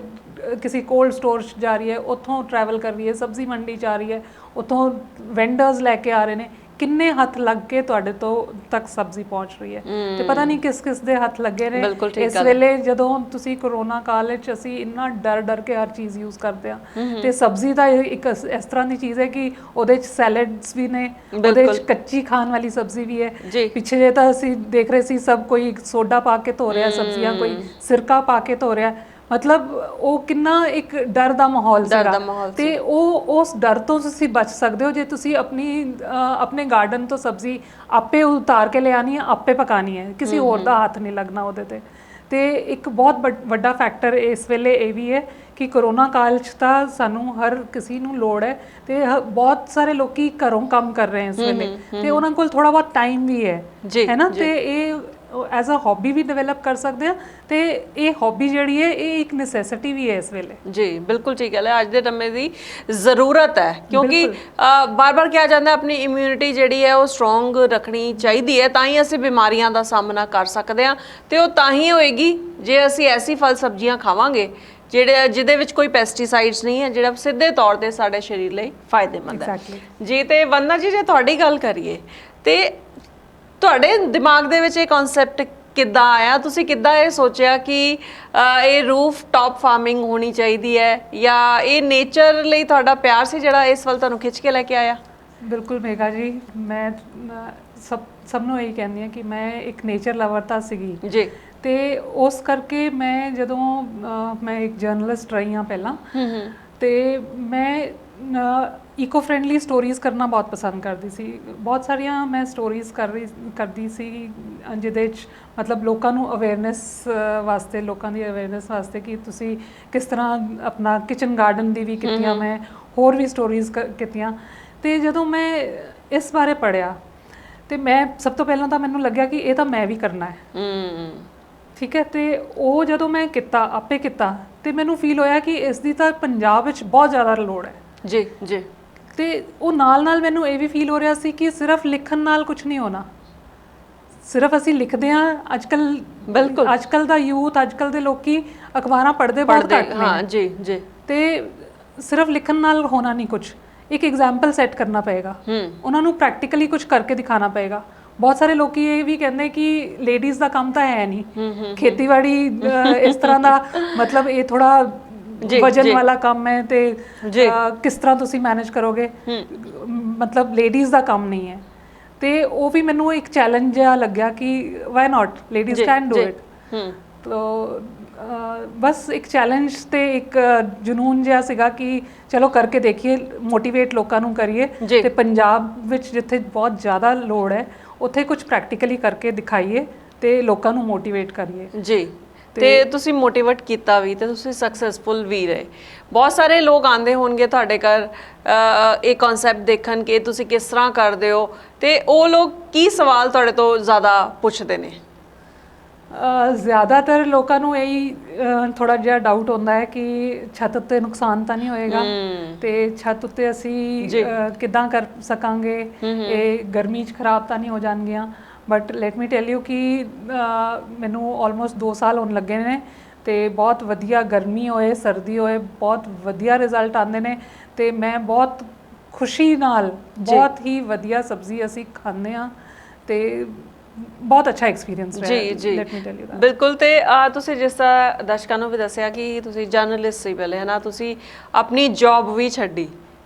ਕਿਸੇ ਕੋਲਡ ਸਟੋਰ 'ਚ ਜਾ ਰਹੀ ਹੈ, ਉੱਥੋਂ ਟਰੈਵਲ ਕਰ ਰਹੀ ਹੈ, ਸਬਜ਼ੀ ਮੰਡੀ 'ਚ ਆ ਰਹੀ ਹੈ, ਉੱਥੋਂ ਵੈਂਡਰਸ ਲੈ ਕੇ ਆ ਰਹੇ ਨੇ, ਕਿੰਨੇ ਹੱਥ ਲੱਗ ਕੇ ਤੁਹਾਡੇ ਤੋਂ ਤੱਕ ਸਬਜ਼ੀ ਪਹੁੰਚ ਰਹੀ ਹੈ ਤੇ ਪਤਾ ਨਹੀਂ ਕਿਸ ਕਿਸ ਦੇ ਹੱਥ ਲੱਗੇ ਨੇ। ਇਸ ਵੇਲੇ ਜਦੋਂ ਤੁਸੀਂ ਕਰੋਨਾ ਕਾਲ ਵਿੱਚ ਅਸੀਂ ਇੰਨਾ ਡਰ ਕੇ ਹਰ ਚੀਜ਼ ਯੂਜ਼ ਕਰਦੇ ਹਾਂ, ਤੇ ਸਬਜ਼ੀ ਤਾਂ ਇੱਕ ਇਸ ਤਰ੍ਹਾਂ ਦੀ ਚੀਜ਼ ਹੈ ਕਿ ਉਹਦੇ 'ਚ ਸੈਲਡਸ ਵੀ ਨੇ, ਉਹਦੇ 'ਚ ਕੱਚੀ ਖਾਣ ਵਾਲੀ ਸਬਜ਼ੀ ਵੀ ਹੈ। ਪਿੱਛੇ ਜੇ ਤਾਂ ਅਸੀਂ ਦੇਖ ਰਹੇ ਸੀ ਸਭ ਕੋਈ ਸੋਡਾ ਪਾ ਕੇ ਧੋ ਰਿਹਾ ਸਬਜ਼ੀਆਂ, ਕੋਈ ਸਿਰਕਾ ਪਾ ਕੇ ਧੋ ਰਿਹਾ, ਮਤਲਬ ਉਹ ਕਿੰਨਾ ਇੱਕ ਡਰ ਦਾ ਮਾਹੌਲ ਸੀਗਾ। ਤੇ ਉਹ ਉਸ ਡਰ ਤੋਂ ਤੁਸੀਂ ਬਚ ਸਕਦੇ ਹੋ ਜੇ ਤੁਸੀਂ ਆਪਣੇ ਗਾਰਡਨ ਤੋਂ ਸਬਜ਼ੀ ਆਪੇ ਉਤਾਰ ਕੇ ਲਿਆਣੀ ਹੈ, ਆਪੇ ਪਕਾਣੀ ਹੈ, ਕਿਸੇ ਹੋਰ ਦਾ ਹੱਥ ਨਹੀਂ ਲੱਗਣਾ ਉਹਦੇ ਤੇ ਇੱਕ ਬਹੁਤ ਵੱਡਾ ਫੈਕਟਰ ਇਸ ਵੇਲੇ ਇਹ ਵੀ ਹੈ ਕਿ ਕਰੋਨਾ ਕਾਲ 'ਚ ਤਾਂ ਸਾਨੂੰ ਹਰ ਕਿਸੇ ਨੂੰ ਲੋੜ ਹੈ ਤੇ ਬਹੁਤ ਸਾਰੇ ਲੋਕੀ ਘਰੋਂ ਕੰਮ ਕਰ ਰਹੇ ਇਸ ਵੇਲੇ ਤੇ ਉਹਨਾਂ ਕੋਲ ਥੋੜਾ ਬਹੁਤ ਟਾਈਮ ਵੀ ਹੈ ਨਾ, ਤੇ ਇਹ ਐਜ਼ ਅ ਹੌਬੀ ਵੀ ਡਿਵੈਲਪ ਕਰ ਸਕਦੇ ਆ। ਤੇ ਇਹ ਹੌਬੀ ਜਿਹੜੀ ਹੈ ਇਹ ਇੱਕ ਨੈਸੈਸਿਟੀ ਵੀ ਹੈ ਇਸ ਵੇਲੇ। ਜੀ ਬਿਲਕੁਲ ਠੀਕ ਹੈ, ਅੱਜ ਦੇ ਸਮੇਂ ਦੀ ਜ਼ਰੂਰਤ ਹੈ ਕਿਉਂਕਿ ਬਾਰ-ਬਾਰ ਕਿਹਾ ਜਾਂਦਾ ਆਪਣੀ ਇਮਿਊਨਿਟੀ ਜਿਹੜੀ ਹੈ ਉਹ ਸਟਰੋਂਗ ਰੱਖਣੀ ਚਾਹੀਦੀ ਹੈ, ਤਾਂ ਹੀ ਅਸੀਂ ਬਿਮਾਰੀਆਂ ਦਾ ਸਾਹਮਣਾ ਕਰ ਸਕਦੇ ਹਾਂ। ਤੇ ਉਹ ਤਾਂ ਹੀ ਹੋਏਗੀ ਜੇ ਅਸੀਂ ਐਸੀ ਫਲ ਸਬਜ਼ੀਆਂ ਖਾਵਾਂਗੇ ਜਿਹਦੇ ਵਿੱਚ ਕੋਈ ਪੈਸਟੀਸਾਈਡਸ ਨਹੀਂ ਹੈ, ਜਿਹੜਾ ਸਿੱਧੇ ਤੌਰ ਤੇ ਸਾਡੇ ਸਰੀਰ ਲਈ ਫਾਇਦੇਮੰਦ ਹੈ। ਜੀ ਤੇ ਵੰਦਨਾ ਜੀ, ਜੇ ਤੁਹਾਡੀ ਗੱਲ ਕਰੀਏ ਤੇ ਤੁਹਾਡੇ ਦਿਮਾਗ ਦੇ ਵਿੱਚ ਇਹ ਕਨਸੈਪਟ ਕਿੱਦਾਂ ਆਇਆ? ਤੁਸੀਂ ਕਿੱਦਾਂ ਇਹ ਸੋਚਿਆ ਕਿ ਇਹ ਰੂਫ ਟਾਪ ਫਾਰਮਿੰਗ ਹੋਣੀ ਚਾਹੀਦੀ ਹੈ, ਜਾਂ ਇਹ ਨੇਚਰ ਲਈ ਤੁਹਾਡਾ ਪਿਆਰ ਸੀ ਜਿਹੜਾ ਇਸ ਵੱਲ ਤੁਹਾਨੂੰ ਖਿੱਚ ਕੇ ਲੈ ਕੇ ਆਇਆ? ਬਿਲਕੁਲ ਮੇਗਾ ਜੀ, ਮੈਂ ਸਭ ਨੂੰ ਇਹੀ ਕਹਿੰਦੀ ਹਾਂ ਕਿ ਮੈਂ ਇੱਕ ਨੇਚਰ ਲਵਰ ਤਾਂ ਸੀਗੀ ਜੀ, ਤੇ ਉਸ ਕਰਕੇ ਮੈਂ ਜਦੋਂ ਮੈਂ ਇੱਕ ਜਰਨਲਿਸਟ ਰਹੀ ਹਾਂ ਪਹਿਲਾਂ, ਤੇ ਮੈਂ ਇਕੋ ਫਰੈਂਡਲੀ ਸਟੋਰੀਜ਼ ਕਰਨਾ ਬਹੁਤ ਪਸੰਦ ਕਰਦੀ ਸੀ। ਬਹੁਤ ਸਾਰੀਆਂ ਮੈਂ ਸਟੋਰੀਜ਼ ਕਰਦੀ ਸੀ ਜਿਹਦੇ 'ਚ ਮਤਲਬ ਲੋਕਾਂ ਨੂੰ ਅਵੇਅਰਨੈਸ ਵਾਸਤੇ, ਲੋਕਾਂ ਦੀ ਅਵੇਅਰਨੈਸ ਵਾਸਤੇ ਕਿ ਤੁਸੀਂ ਕਿਸ ਤਰ੍ਹਾਂ ਆਪਣਾ ਕਿਚਨ ਗਾਰਡਨ ਦੀ ਵੀ ਕੀਤੀਆਂ, ਮੈਂ ਹੋਰ ਵੀ ਸਟੋਰੀਜ਼ ਕੀਤੀਆਂ। ਤੇ ਜਦੋਂ ਮੈਂ ਇਸ ਬਾਰੇ ਪੜਿਆ ਤੇ ਮੈਂ ਸਭ ਤੋਂ ਪਹਿਲਾਂ ਤਾਂ ਮੈਨੂੰ ਲੱਗਿਆ ਕਿ ਇਹ ਤਾਂ ਮੈਂ ਵੀ ਕਰਨਾ ਹੈ। ਠੀਕ ਹੈ, ਤੇ ਉਹ ਜਦੋਂ ਮੈਂ ਕੀਤਾ, ਆਪੇ ਕੀਤਾ, ਤੇ ਮੈਨੂੰ ਫੀਲ ਹੋਇਆ ਕਿ ਇਸ ਦੀ ਤਾਂ ਪੰਜਾਬ ਵਿੱਚ ਬਹੁਤ ਜ਼ਿਆਦਾ ਲੋੜ ਹੈ। ਜੀ ਜੀ। ਤੇ ਉਹ ਨਾਲ ਮੈਨੂੰ ਇਹ ਵੀ ਫੀਲ ਹੋ ਰਿਹਾ ਸੀ ਕਿ ਸਿਰਫ ਲਿਖਣ ਨਾਲ ਕੁਝ ਨਹੀਂ ਹੋਣਾ। ਸਿਰਫ ਅਸੀਂ ਲਿਖਦੇ ਹਾਂ ਅੱਜਕੱਲ, ਬਿਲਕੁਲ ਅੱਜਕੱਲ ਦਾ ਯੂਥ, ਅੱਜਕੱਲ ਦੇ ਲੋਕੀ ਅਖਬਾਰਾਂ ਪੜ੍ਹਦੇ ਬਹੁਤ ਘੱਟ ਨੇ। ਹਾਂ ਜੀ ਜੀ। ਤੇ ਸਿਰਫ ਲਿਖਣ ਨਾਲ ਹੋਣਾ ਨਹੀਂ, ਕੁਝ ਇੱਕ ਐਗਜ਼ਾਮਪਲ ਸੈੱਟ ਕਰਨਾ ਪਏਗਾ, ਉਹਨਾਂ ਨੂੰ ਪ੍ਰੈਕਟੀਕਲੀ ਕੁਝ ਕਰਕੇ ਦਿਖਾਣਾ ਪਏਗਾ। ਬਹੁਤ ਸਾਰੇ ਲੋਕੀ ਇਹ ਵੀ ਕਹਿੰਦੇ ਕਿ ਲੇਡੀਜ਼ ਦਾ ਕੰਮ ਤਾਂ ਹੈ ਨਹੀਂ, ਖੇਤੀਬਾੜੀ ਇਸ ਤਰ੍ਹਾਂ ਦਾ, ਮਤਲਬ ਇਹ ਥੋੜਾ ਵਜਨ ਵਾਲਾ ਕੰਮ ਹੈ ਤੇ ਕਿਸ ਤਰ੍ਹਾਂ ਤੁਸੀਂ ਮੈਨੇਜ ਕਰੋਗੇ, ਮਤਲਬ ਲੇਡੀਜ਼ ਦਾ ਕੰਮ ਨਹੀਂ ਹੈ। ਤੇ ਉਹ ਵੀ ਮੈਨੂੰ ਇੱਕ ਚੈਲੰਜ ਜਿਹਾ ਲੱਗਿਆ ਕਿ why not, ladies can do it. ਤੋ ਬਸ ਇੱਕ ਚੈਲੰਜ ਤੇ ਇੱਕ ਜਨੂਨ ਜਿਹਾ ਸੀਗਾ ਕਿ ਚਲੋ ਕਰਕੇ ਦੇਖੀਏ, ਮੋਟੀਵੇਟ ਲੋਕਾਂ ਨੂੰ ਕਰੀਏ, ਤੇ ਪੰਜਾਬ ਵਿੱਚ ਜਿੱਥੇ ਬਹੁਤ ਜ਼ਿਆਦਾ ਲੋੜ ਹੈ ਉੱਥੇ ਕੁਝ ਪ੍ਰੈਕਟੀਕਲੀ ਕਰਕੇ ਦਿਖਾਈਏ ਤੇ ਲੋਕਾਂ ਨੂੰ ਮੋਟੀਵੇਟ ਕਰੀਏ। ਜੀ। ਤੇ ਤੁਸੀਂ ਮੋਟੀਵੇਟ ਕੀਤਾ ਵੀ ਤੇ ਤੁਸੀਂ ਸਕਸੈਸਫੁਲ ਵੀ ਰਹੇ। ਬਹੁਤ ਸਾਰੇ ਲੋਕ ਆਉਂਦੇ ਹੋਣਗੇ ਤੁਹਾਡੇ ਘਰ ਇਹ ਕਨਸੈਪਟ ਦੇਖਣ ਕਿ ਤੁਸੀਂ ਕਿਸ ਤਰ੍ਹਾਂ ਕਰਦੇ ਹੋ, ਤੇ ਉਹ ਲੋਕ ਕੀ ਸਵਾਲ ਤੁਹਾਡੇ ਤੋਂ ਜ਼ਿਆਦਾ ਪੁੱਛਦੇ ਨੇ? ਜ਼ਿਆਦਾਤਰ ਲੋਕਾਂ ਨੂੰ ਇਹੀ ਥੋੜਾ ਜਿਹਾ ਡਾਊਟ ਹੁੰਦਾ ਹੈ ਕਿ ਛੱਤ ਉੱਤੇ ਨੁਕਸਾਨ ਤਾਂ ਨਹੀਂ ਹੋਏਗਾ, ਤੇ ਛੱਤ ਉੱਤੇ ਅਸੀਂ ਕਿੱਦਾਂ ਕਰ ਸਕਾਂਗੇ, ਇਹ ਗਰਮੀ 'ਚ ਖਰਾਬ ਤਾਂ ਨਹੀਂ ਹੋ ਜਾਣਗੀਆਂ। But let me tell you ਕਿ ਮੈਨੂੰ ਆਲਮੋਸਟ 2 ਸਾਲ ਹੋਣ ਲੱਗੇ ਨੇ ਤੇ ਬਹੁਤ ਵਧੀਆ, ਗਰਮੀ ਹੋਏ ਸਰਦੀ ਹੋਏ, ਬਹੁਤ ਵਧੀਆ ਰਿਜ਼ਲਟ ਆਉਂਦੇ ਨੇ। ਤੇ ਮੈਂ ਬਹੁਤ ਖੁਸ਼ੀ ਨਾਲ, ਬਹੁਤ ਹੀ ਵਧੀਆ ਸਬਜ਼ੀ ਅਸੀਂ ਖਾਂਦੇ ਹਾਂ ਤੇ ਬਹੁਤ ਅੱਛਾ ਐਕਸਪੀਰੀਅੰਸ ਰਿਹਾ। ਜੀ ਲੈਟ ਮੀ ਟੈਲ ਯੂ। ਬਿਲਕੁਲ। ਤੇ ਤੁਸੀਂ ਜਿਸ ਤਰ੍ਹਾਂ ਦਰਸ਼ਕਾਂ ਨੂੰ ਵੀ ਦੱਸਿਆ ਕਿ ਤੁਸੀਂ ਜਰਨਲਿਸਟ ਸੀ ਪਹਿਲੇ, ਹੈ ਨਾ, ਤੁਸੀਂ ਆਪਣੀ ਜੌਬ ਵੀ ਛੱਡੀ,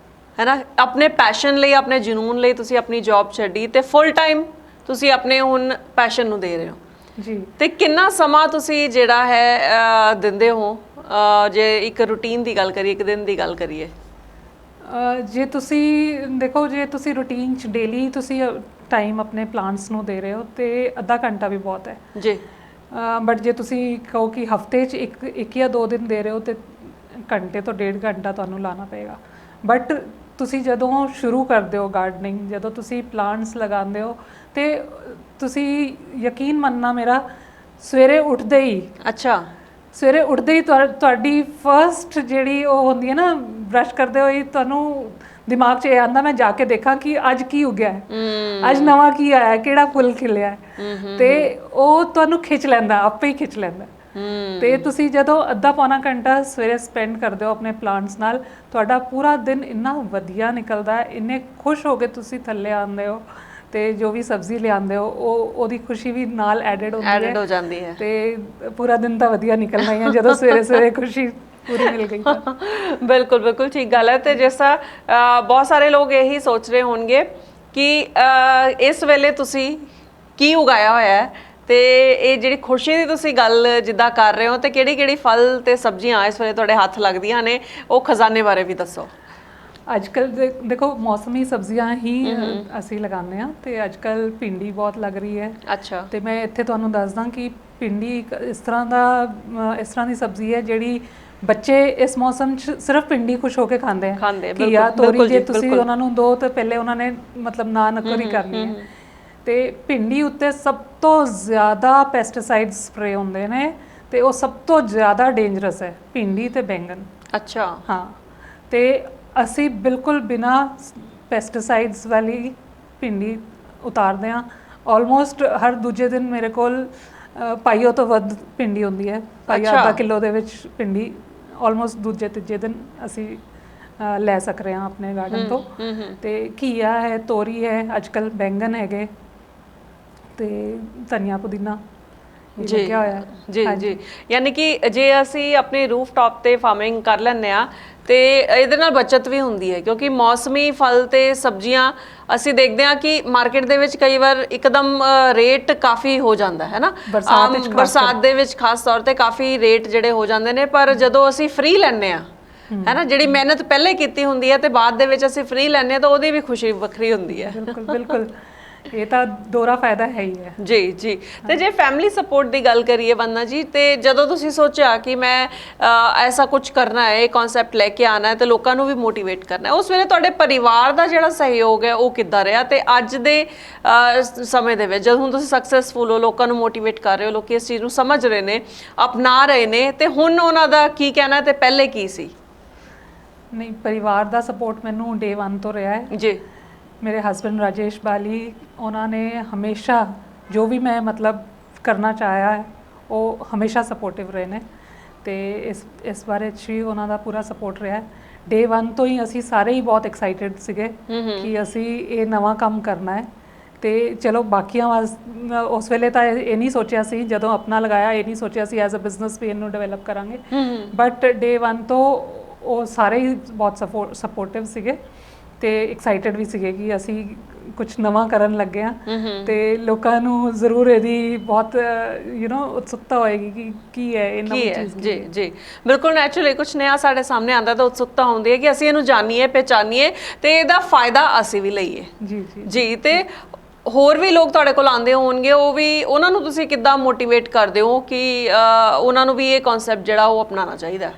ਹੈ ਨਾ, ਆਪਣੇ ਪੈਸ਼ਨ ਲਈ, ਆਪਣੇ ਜਨੂਨ ਲਈ ਤੁਸੀਂ ਆਪਣੀ ਜੌਬ ਛੱਡੀ ਤੇ ਫੁੱਲ ਟਾਈਮ ਤੁਸੀਂ ਆਪਣੇ ਹੁਣ ਪੈਸ਼ਨ ਨੂੰ ਦੇ ਰਹੇ ਹੋ। ਜੀ। ਤੇ ਕਿੰਨਾ ਸਮਾਂ ਤੁਸੀਂ ਜਿਹੜਾ ਹੈ ਦਿੰਦੇ ਹੋ, ਜੇ ਇੱਕ ਰੂਟੀਨ ਦੀ ਗੱਲ ਕਰੀਏ, ਇੱਕ ਦਿਨ ਦੀ ਗੱਲ ਕਰੀਏ? ਜੇ ਤੁਸੀਂ ਦੇਖੋ, ਜੇ ਤੁਸੀਂ ਰੂਟੀਨ 'ਚ ਡੇਲੀ ਤੁਸੀਂ ਟਾਈਮ ਆਪਣੇ ਪਲਾਂਟਸ ਨੂੰ ਦੇ ਰਹੇ ਹੋ ਤੇ ਅੱਧਾ ਘੰਟਾ ਵੀ ਬਹੁਤ ਹੈ ਜੀ। ਬਟ ਜੇ ਤੁਸੀਂ ਕਹੋ ਕਿ ਹਫਤੇ 'ਚ ਇੱਕ ਜਾਂ 2 ਦਿਨ ਦੇ ਰਹੇ ਹੋ ਤੇ ਘੰਟੇ ਤੋਂ 1.5 ਘੰਟਾ ਤੁਹਾਨੂੰ ਲਾਣਾ ਪਏਗਾ। ਬਟ ਤੁਸੀਂ ਜਦੋਂ ਸ਼ੁਰੂ ਕਰਦੇ ਹੋ ਗਾਰਡਨਿੰਗ, ਜਦੋਂ ਤੁਸੀਂ ਪਲਾਂਟਸ ਲਗਾਉਂਦੇ ਹੋ, ਤੇ ਤੁਸੀਂ ਯਕੀਨ ਮੰਨਣਾ ਮੇਰਾ, ਸਵੇਰੇ ਉੱਠਦੇ ਹੀ, ਅੱਛਾ, ਸਵੇਰੇ ਉੱਠਦੇ ਹੀ ਤੁਹਾਡੀ ਫਰਸਟ ਜਿਹੜੀ ਉਹ ਹੁੰਦੀ ਹੈ ਨਾ, ਬ੍ਰਸ਼ ਕਰਦੇ ਹੋਏ ਤੁਹਾਨੂੰ ਦਿਮਾਗ 'ਚ ਇਹ ਆਉਂਦਾ ਮੈਂ ਜਾ ਕੇ ਦੇਖਾਂ ਕਿ ਅੱਜ ਕੀ ਉੱਗਿਆ ਹੈ, ਅੱਜ ਨਵਾਂ ਕੀ ਆਇਆ, ਕਿਹੜਾ ਫੁੱਲ ਖਿਲਿਆ, ਤੇ ਉਹ ਤੁਹਾਨੂੰ ਖਿੱਚ ਲੈਂਦਾ, ਆਪੇ ਹੀ ਖਿੱਚ ਲੈਂਦਾ। ਤੇ ਤੁਸੀਂ ਜਦੋਂ ਅੱਧਾ ਪੌਣਾ ਘੰਟਾ ਸਵੇਰੇ ਸਪੈਂਡ ਕਰਦੇ ਹੋ ਆਪਣੇ ਪਲਾਂਟਸ ਨਾਲ, ਤੁਹਾਡਾ ਪੂਰਾ ਦਿਨ ਇੰਨਾ ਵਧੀਆ ਨਿਕਲਦਾ ਹੈ, ਇੰਨੇ ਖੁਸ਼ ਹੋ ਕੇ ਤੁਸੀਂ ਥੱਲੇ ਆਉਂਦੇ ਹੋ, ਤੇ ਜੋ ਵੀ ਸਬਜ਼ੀ ਲਿਆਉਂਦੇ ਹੋ ਉਹਦੀ ਖੁਸ਼ੀ ਵੀ ਨਾਲ ਐਡਿਡ ਹੋ ਜਾਂਦੀ ਹੈ, ਤੇ ਪੂਰਾ ਦਿਨ ਤਾਂ ਵਧੀਆ ਨਿਕਲਣਾ ਹੀ ਹੈ ਜਦੋਂ ਸਵੇਰੇ ਸਵੇਰੇ ਖੁਸ਼ੀ ਪੂਰੀ ਮਿਲ ਗਈ। ਬਿਲਕੁਲ ਬਿਲਕੁਲ ਠੀਕ ਗੱਲ ਹੈ। ਤੇ ਜਿਸ ਤਰ੍ਹਾਂ ਬਹੁਤ ਸਾਰੇ ਲੋਕ ਇਹੀ ਸੋਚ ਰਹੇ ਹੋਣਗੇ ਕਿ ਇਸ ਵੇਲੇ ਤੁਸੀਂ ਕੀ ਉਗਾਇਆ ਹੋਇਆ ਹੈ, ਤੇ ਇਹ ਜਿਹੜੀ ਖੁਸ਼ੀ ਦੀ ਤੁਸੀਂ ਗੱਲ ਜਿੱਦਾਂ ਕਰ ਰਹੇ ਹੋ, ਤੇ ਕਿਹੜੀ ਕਿਹੜੀ ਫਲ ਤੇ ਸਬਜ਼ੀਆਂ ਇਸ ਵੇਲੇ ਤੁਹਾਡੇ ਹੱਥ ਲੱਗਦੀਆਂ ਨੇ, ਉਹ ਖਜ਼ਾਨੇ ਬਾਰੇ ਵੀ ਦੱਸੋ। ਅੱਜਕੱਲ ਦੇਖੋ ਮੌਸਮੀ ਸਬਜ਼ੀਆਂ ਹੀ ਅਸੀਂ ਲਗਾਉਂਦੇ ਹਾਂ, ਤੇ ਅੱਜਕੱਲ ਭਿੰਡੀ ਬਹੁਤ ਲੱਗ ਰਹੀ ਹੈ। ਅੱਛਾ। ਤੇ ਮੈਂ ਇੱਥੇ ਤੁਹਾਨੂੰ ਦੱਸਦਾ ਕਿ ਭਿੰਡੀ ਇਸ ਤਰ੍ਹਾਂ ਦੀ ਸਬਜ਼ੀ ਹੈ ਜਿਹੜੀ ਬੱਚੇ ਇਸ ਮੌਸਮ 'ਚ ਸਿਰਫ ਭਿੰਡੀ ਖੁਸ਼ ਹੋ ਕੇ ਖਾਂਦੇ ਆ। ਘੀਆ, ਤੋਰੀ ਜੇ ਤੁਸੀਂ ਉਹਨਾਂ ਨੂੰ ਦੋ ਤਾਂ ਪਹਿਲੇ ਉਹਨਾਂ ਨੇ ਮਤਲਬ ਨਾ ਨਕਰੀ ਕਰਨੀ ਹੈ। ਤੇ ਭਿੰਡੀ ਉੱਤੇ ਸਭ ਤੋਂ ਜ਼ਿਆਦਾ ਪੈਸਟੀਸਾਈਡ ਸਪਰੇ ਹੁੰਦੇ ਨੇ, ਤੇ ਉਹ ਸਭ ਤੋਂ ਜ਼ਿਆਦਾ ਡੇਂਜਰਸ ਹੈ, ਭਿੰਡੀ ਤੇ ਬੈਂਗਨ। ਅੱਛਾ। ਹਾਂ, ਤੇ ਅਸੀਂ ਬਿਲਕੁਲ ਬਿਨਾ ਪੈਸਟੀਸਾਈਡਸ ਵਾਲੀ ਭਿੰਡੀ ਉਤਾਰਦੇ ਹਾਂ। ਆਲਮੋਸਟ ਹਰ ਦੂਜੇ ਦਿਨ ਮੇਰੇ ਕੋਲ ਪਾਈਓ ਤੋਂ ਵੱਧ ਭਿੰਡੀ ਹੁੰਦੀ ਹੈ। ਪਾਈਆ ਅੱਧਾ ਕਿਲੋ ਦੇ ਵਿੱਚ ਭਿੰਡੀ ਆਲਮੋਸਟ ਦੂਜੇ ਤੀਜੇ ਦਿਨ ਅਸੀਂ ਲੈ ਸਕ ਰਹੇ ਹਾਂ ਆਪਣੇ ਗਾਰਡਨ ਤੋਂ। ਤੇ ਘੀਆ ਹੈ, ਤੋਰੀ ਹੈ, ਅੱਜਕੱਲ ਬੈਂਗਨ ਹੈਗੇ, ਤੇ ਧਨੀਆ ਪੁਦੀਨਾ ਲੱਗਿਆ ਹੋਇਆ। ਜੀ ਜੀ। ਯਾਨੀ ਕਿ ਜੇ ਅਸੀਂ ਆਪਣੇ ਰੂਫ ਟਾਪ ਤੇ ਫਾਰਮਿੰਗ ਕਰ ਲੈਂਦੇ ਆ ਤੇ ਇਹਦੇ ਨਾਲ ਬਚਤ ਵੀ ਹੁੰਦੀ ਹੈ, ਕਿਉਂਕਿ ਮੌਸਮੀ ਫਲ ਤੇ ਸਬਜ਼ੀਆਂ ਅਸੀਂ ਦੇਖਦੇ ਹਾਂ ਕਿ ਮਾਰਕੀਟ ਦੇ ਵਿੱਚ ਕਈ ਵਾਰ ਇੱਕਦਮ ਰੇਟ ਕਾਫੀ ਹੋ ਜਾਂਦਾ ਹੈ ਨਾ, ਬਰਸਾਤ ਦੇ ਵਿੱਚ ਖਾਸ ਤੌਰ ਤੇ ਕਾਫੀ ਰੇਟ ਜਿਹੜੇ ਹੋ ਜਾਂਦੇ ਨੇ। ਪਰ ਜਦੋਂ ਅਸੀਂ ਫ੍ਰੀ ਲੈਂਦੇ ਆ, ਹੈ ਨਾ, ਜਿਹੜੀ ਮਿਹਨਤ ਪਹਿਲੇ ਕੀਤੀ ਹੁੰਦੀ ਹੈ ਤੇ ਬਾਅਦ ਦੇ ਵਿੱਚ ਅਸੀਂ ਫ੍ਰੀ ਲੈਂਦੇ ਆ, ਤਾਂ ਉਹਦੀ ਵੀ ਖੁਸ਼ੀ ਵੱਖਰੀ ਹੁੰਦੀ ਹੈ। ਬਿਲਕੁਲ ਬਿਲਕੁਲ। ਇਹ ਤਾਂ ਦੋਹਰਾ ਫਾਇਦਾ ਹੈ ਹੀ ਹੈ। ਜੀ ਜੀ। ਤੇ ਜੇ ਫੈਮਿਲੀ ਸਪੋਰਟ ਦੀ ਗੱਲ ਕਰੀਏ ਵੰਦਨਾ ਜੀ, ਤੇ ਜਦੋਂ ਤੁਸੀਂ ਸੋਚਿਆ ਕਿ ਮੈਂ ਐਸਾ ਕੁਝ ਕਰਨਾ ਹੈ, ਇਹ ਕਨਸੈਪਟ ਲੈ ਕੇ ਆਣਾ ਹੈ ਤੇ ਲੋਕਾਂ ਨੂੰ ਵੀ ਮੋਟੀਵੇਟ ਕਰਨਾ ਹੈ, ਉਸ ਵੇਲੇ ਤੁਹਾਡੇ ਪਰਿਵਾਰ ਦਾ ਜਿਹੜਾ ਸਹਿਯੋਗ ਹੈ ਉਹ ਕਿੱਦਾਂ ਰਿਹਾ? ਤੇ ਅੱਜ ਦੇ ਸਮੇਂ ਦੇ ਵਿੱਚ ਜਦੋਂ ਹੁਣ ਤੁਸੀਂ ਸਕਸੈਸਫੁਲ ਹੋ, ਲੋਕਾਂ ਨੂੰ ਮੋਟੀਵੇਟ ਕਰ ਰਹੇ ਹੋ, ਲੋਕੀ ਇਸ ਚੀਜ਼ ਨੂੰ ਸਮਝ ਰਹੇ ਨੇ, ਅਪਣਾ ਰਹੇ ਨੇ, ਤੇ ਹੁਣ ਉਹਨਾਂ ਦਾ ਕੀ ਕਹਿਣਾ ਤੇ ਪਹਿਲੇ ਕੀ ਸੀ? ਨਹੀਂ, ਪਰਿਵਾਰ ਦਾ ਸਪੋਰਟ ਮੈਨੂੰ ਡੇ 1 ਤੋਂ ਰਿਹਾ ਹੈ ਜੀ। ਮੇਰੇ ਹਸਬੰਡ ਰਾਜੇਸ਼ ਬਾਲੀ, ਉਹਨਾਂ ਨੇ ਹਮੇਸ਼ਾ ਜੋ ਵੀ ਮੈਂ ਮਤਲਬ ਕਰਨਾ ਚਾਹਿਆ ਹੈ ਉਹ ਹਮੇਸ਼ਾ ਸਪੋਰਟਿਵ ਰਹੇ ਨੇ, ਤੇ ਇਸ ਬਾਰੇ 'ਚ ਵੀ ਉਹਨਾਂ ਦਾ ਪੂਰਾ ਸਪੋਰਟ ਰਿਹਾ ਹੈ। ਡੇ 1 ਤੋਂ ਹੀ ਅਸੀਂ ਸਾਰੇ ਹੀ ਬਹੁਤ ਐਕਸਾਈਟਿਡ ਸੀਗੇ ਕਿ ਅਸੀਂ ਇਹ ਨਵਾਂ ਕੰਮ ਕਰਨਾ ਹੈ। ਤੇ ਚਲੋ ਬਾਕੀਆਂ ਉਸ ਵੇਲੇ ਤਾਂ ਇਹ ਨਹੀਂ ਸੋਚਿਆ ਸੀ, ਜਦੋਂ ਆਪਣਾ ਲਗਾਇਆ ਇਹ ਨਹੀਂ ਸੋਚਿਆ ਸੀ ਐਜ਼ ਅ ਬਿਜ਼ਨਸ ਵੀ ਇਹਨੂੰ ਡਿਵੈਲਪ ਕਰਾਂਗੇ, ਬਟ ਡੇ 1 ਤੋਂ ਉਹ ਸਾਰੇ ਹੀ ਬਹੁਤ ਸਪੋਰਟਿਵ ਸੀਗੇ ਤੇ ਐਕਸਾਈਟਿਡ ਵੀ ਸੀਗੇ ਕਿ ਅਸੀਂ ਕੁਝ ਨਵਾਂ ਕਰਨ ਲੱਗੇ ਆ, ਤੇ ਲੋਕਾਂ ਨੂੰ ਜ਼ਰੂਰ ਇਹਦੀ ਬਹੁਤ ਉਤਸੁਕਤਾ ਹੋਏਗੀ ਕਿ ਕੀ ਹੈ ਇਹ ਨਵੀਂ ਚੀਜ਼। ਜੀ ਜੀ, ਬਿਲਕੁਲ ਨੈਚੁਰਲੀ ਕੁਝ ਨਵਾਂ ਸਾਡੇ ਸਾਹਮਣੇ ਆਉਂਦਾ ਤਾਂ ਉਤਸੁਕਤਾ ਹੁੰਦੀ ਹੈ ਕਿ ਅਸੀਂ ਇਹਨੂੰ ਜਾਣੀਏ, ਪਹਿਚਾਨੀਏ ਤੇ ਇਹਦਾ ਫਾਇਦਾ ਅਸੀਂ ਵੀ ਲਈਏ। ਜੀ ਜੀ ਜੀ। ਤੇ ਹੋਰ ਵੀ ਲੋਕ ਤੁਹਾਡੇ ਕੋਲ ਆਉਂਦੇ ਹੋਣਗੇ, ਉਹਨਾਂ ਨੂੰ ਤੁਸੀਂ ਕਿੱਦਾਂ ਮੋਟੀਵੇਟ ਕਰਦੇ ਹੋ ਕਿ ਉਹਨਾਂ ਨੂੰ ਵੀ ਇਹ ਕਨਸੈਪਟ ਜਿਹੜਾ ਉਹ ਅਪਣਾਉਣਾ ਚਾਹੀਦਾ?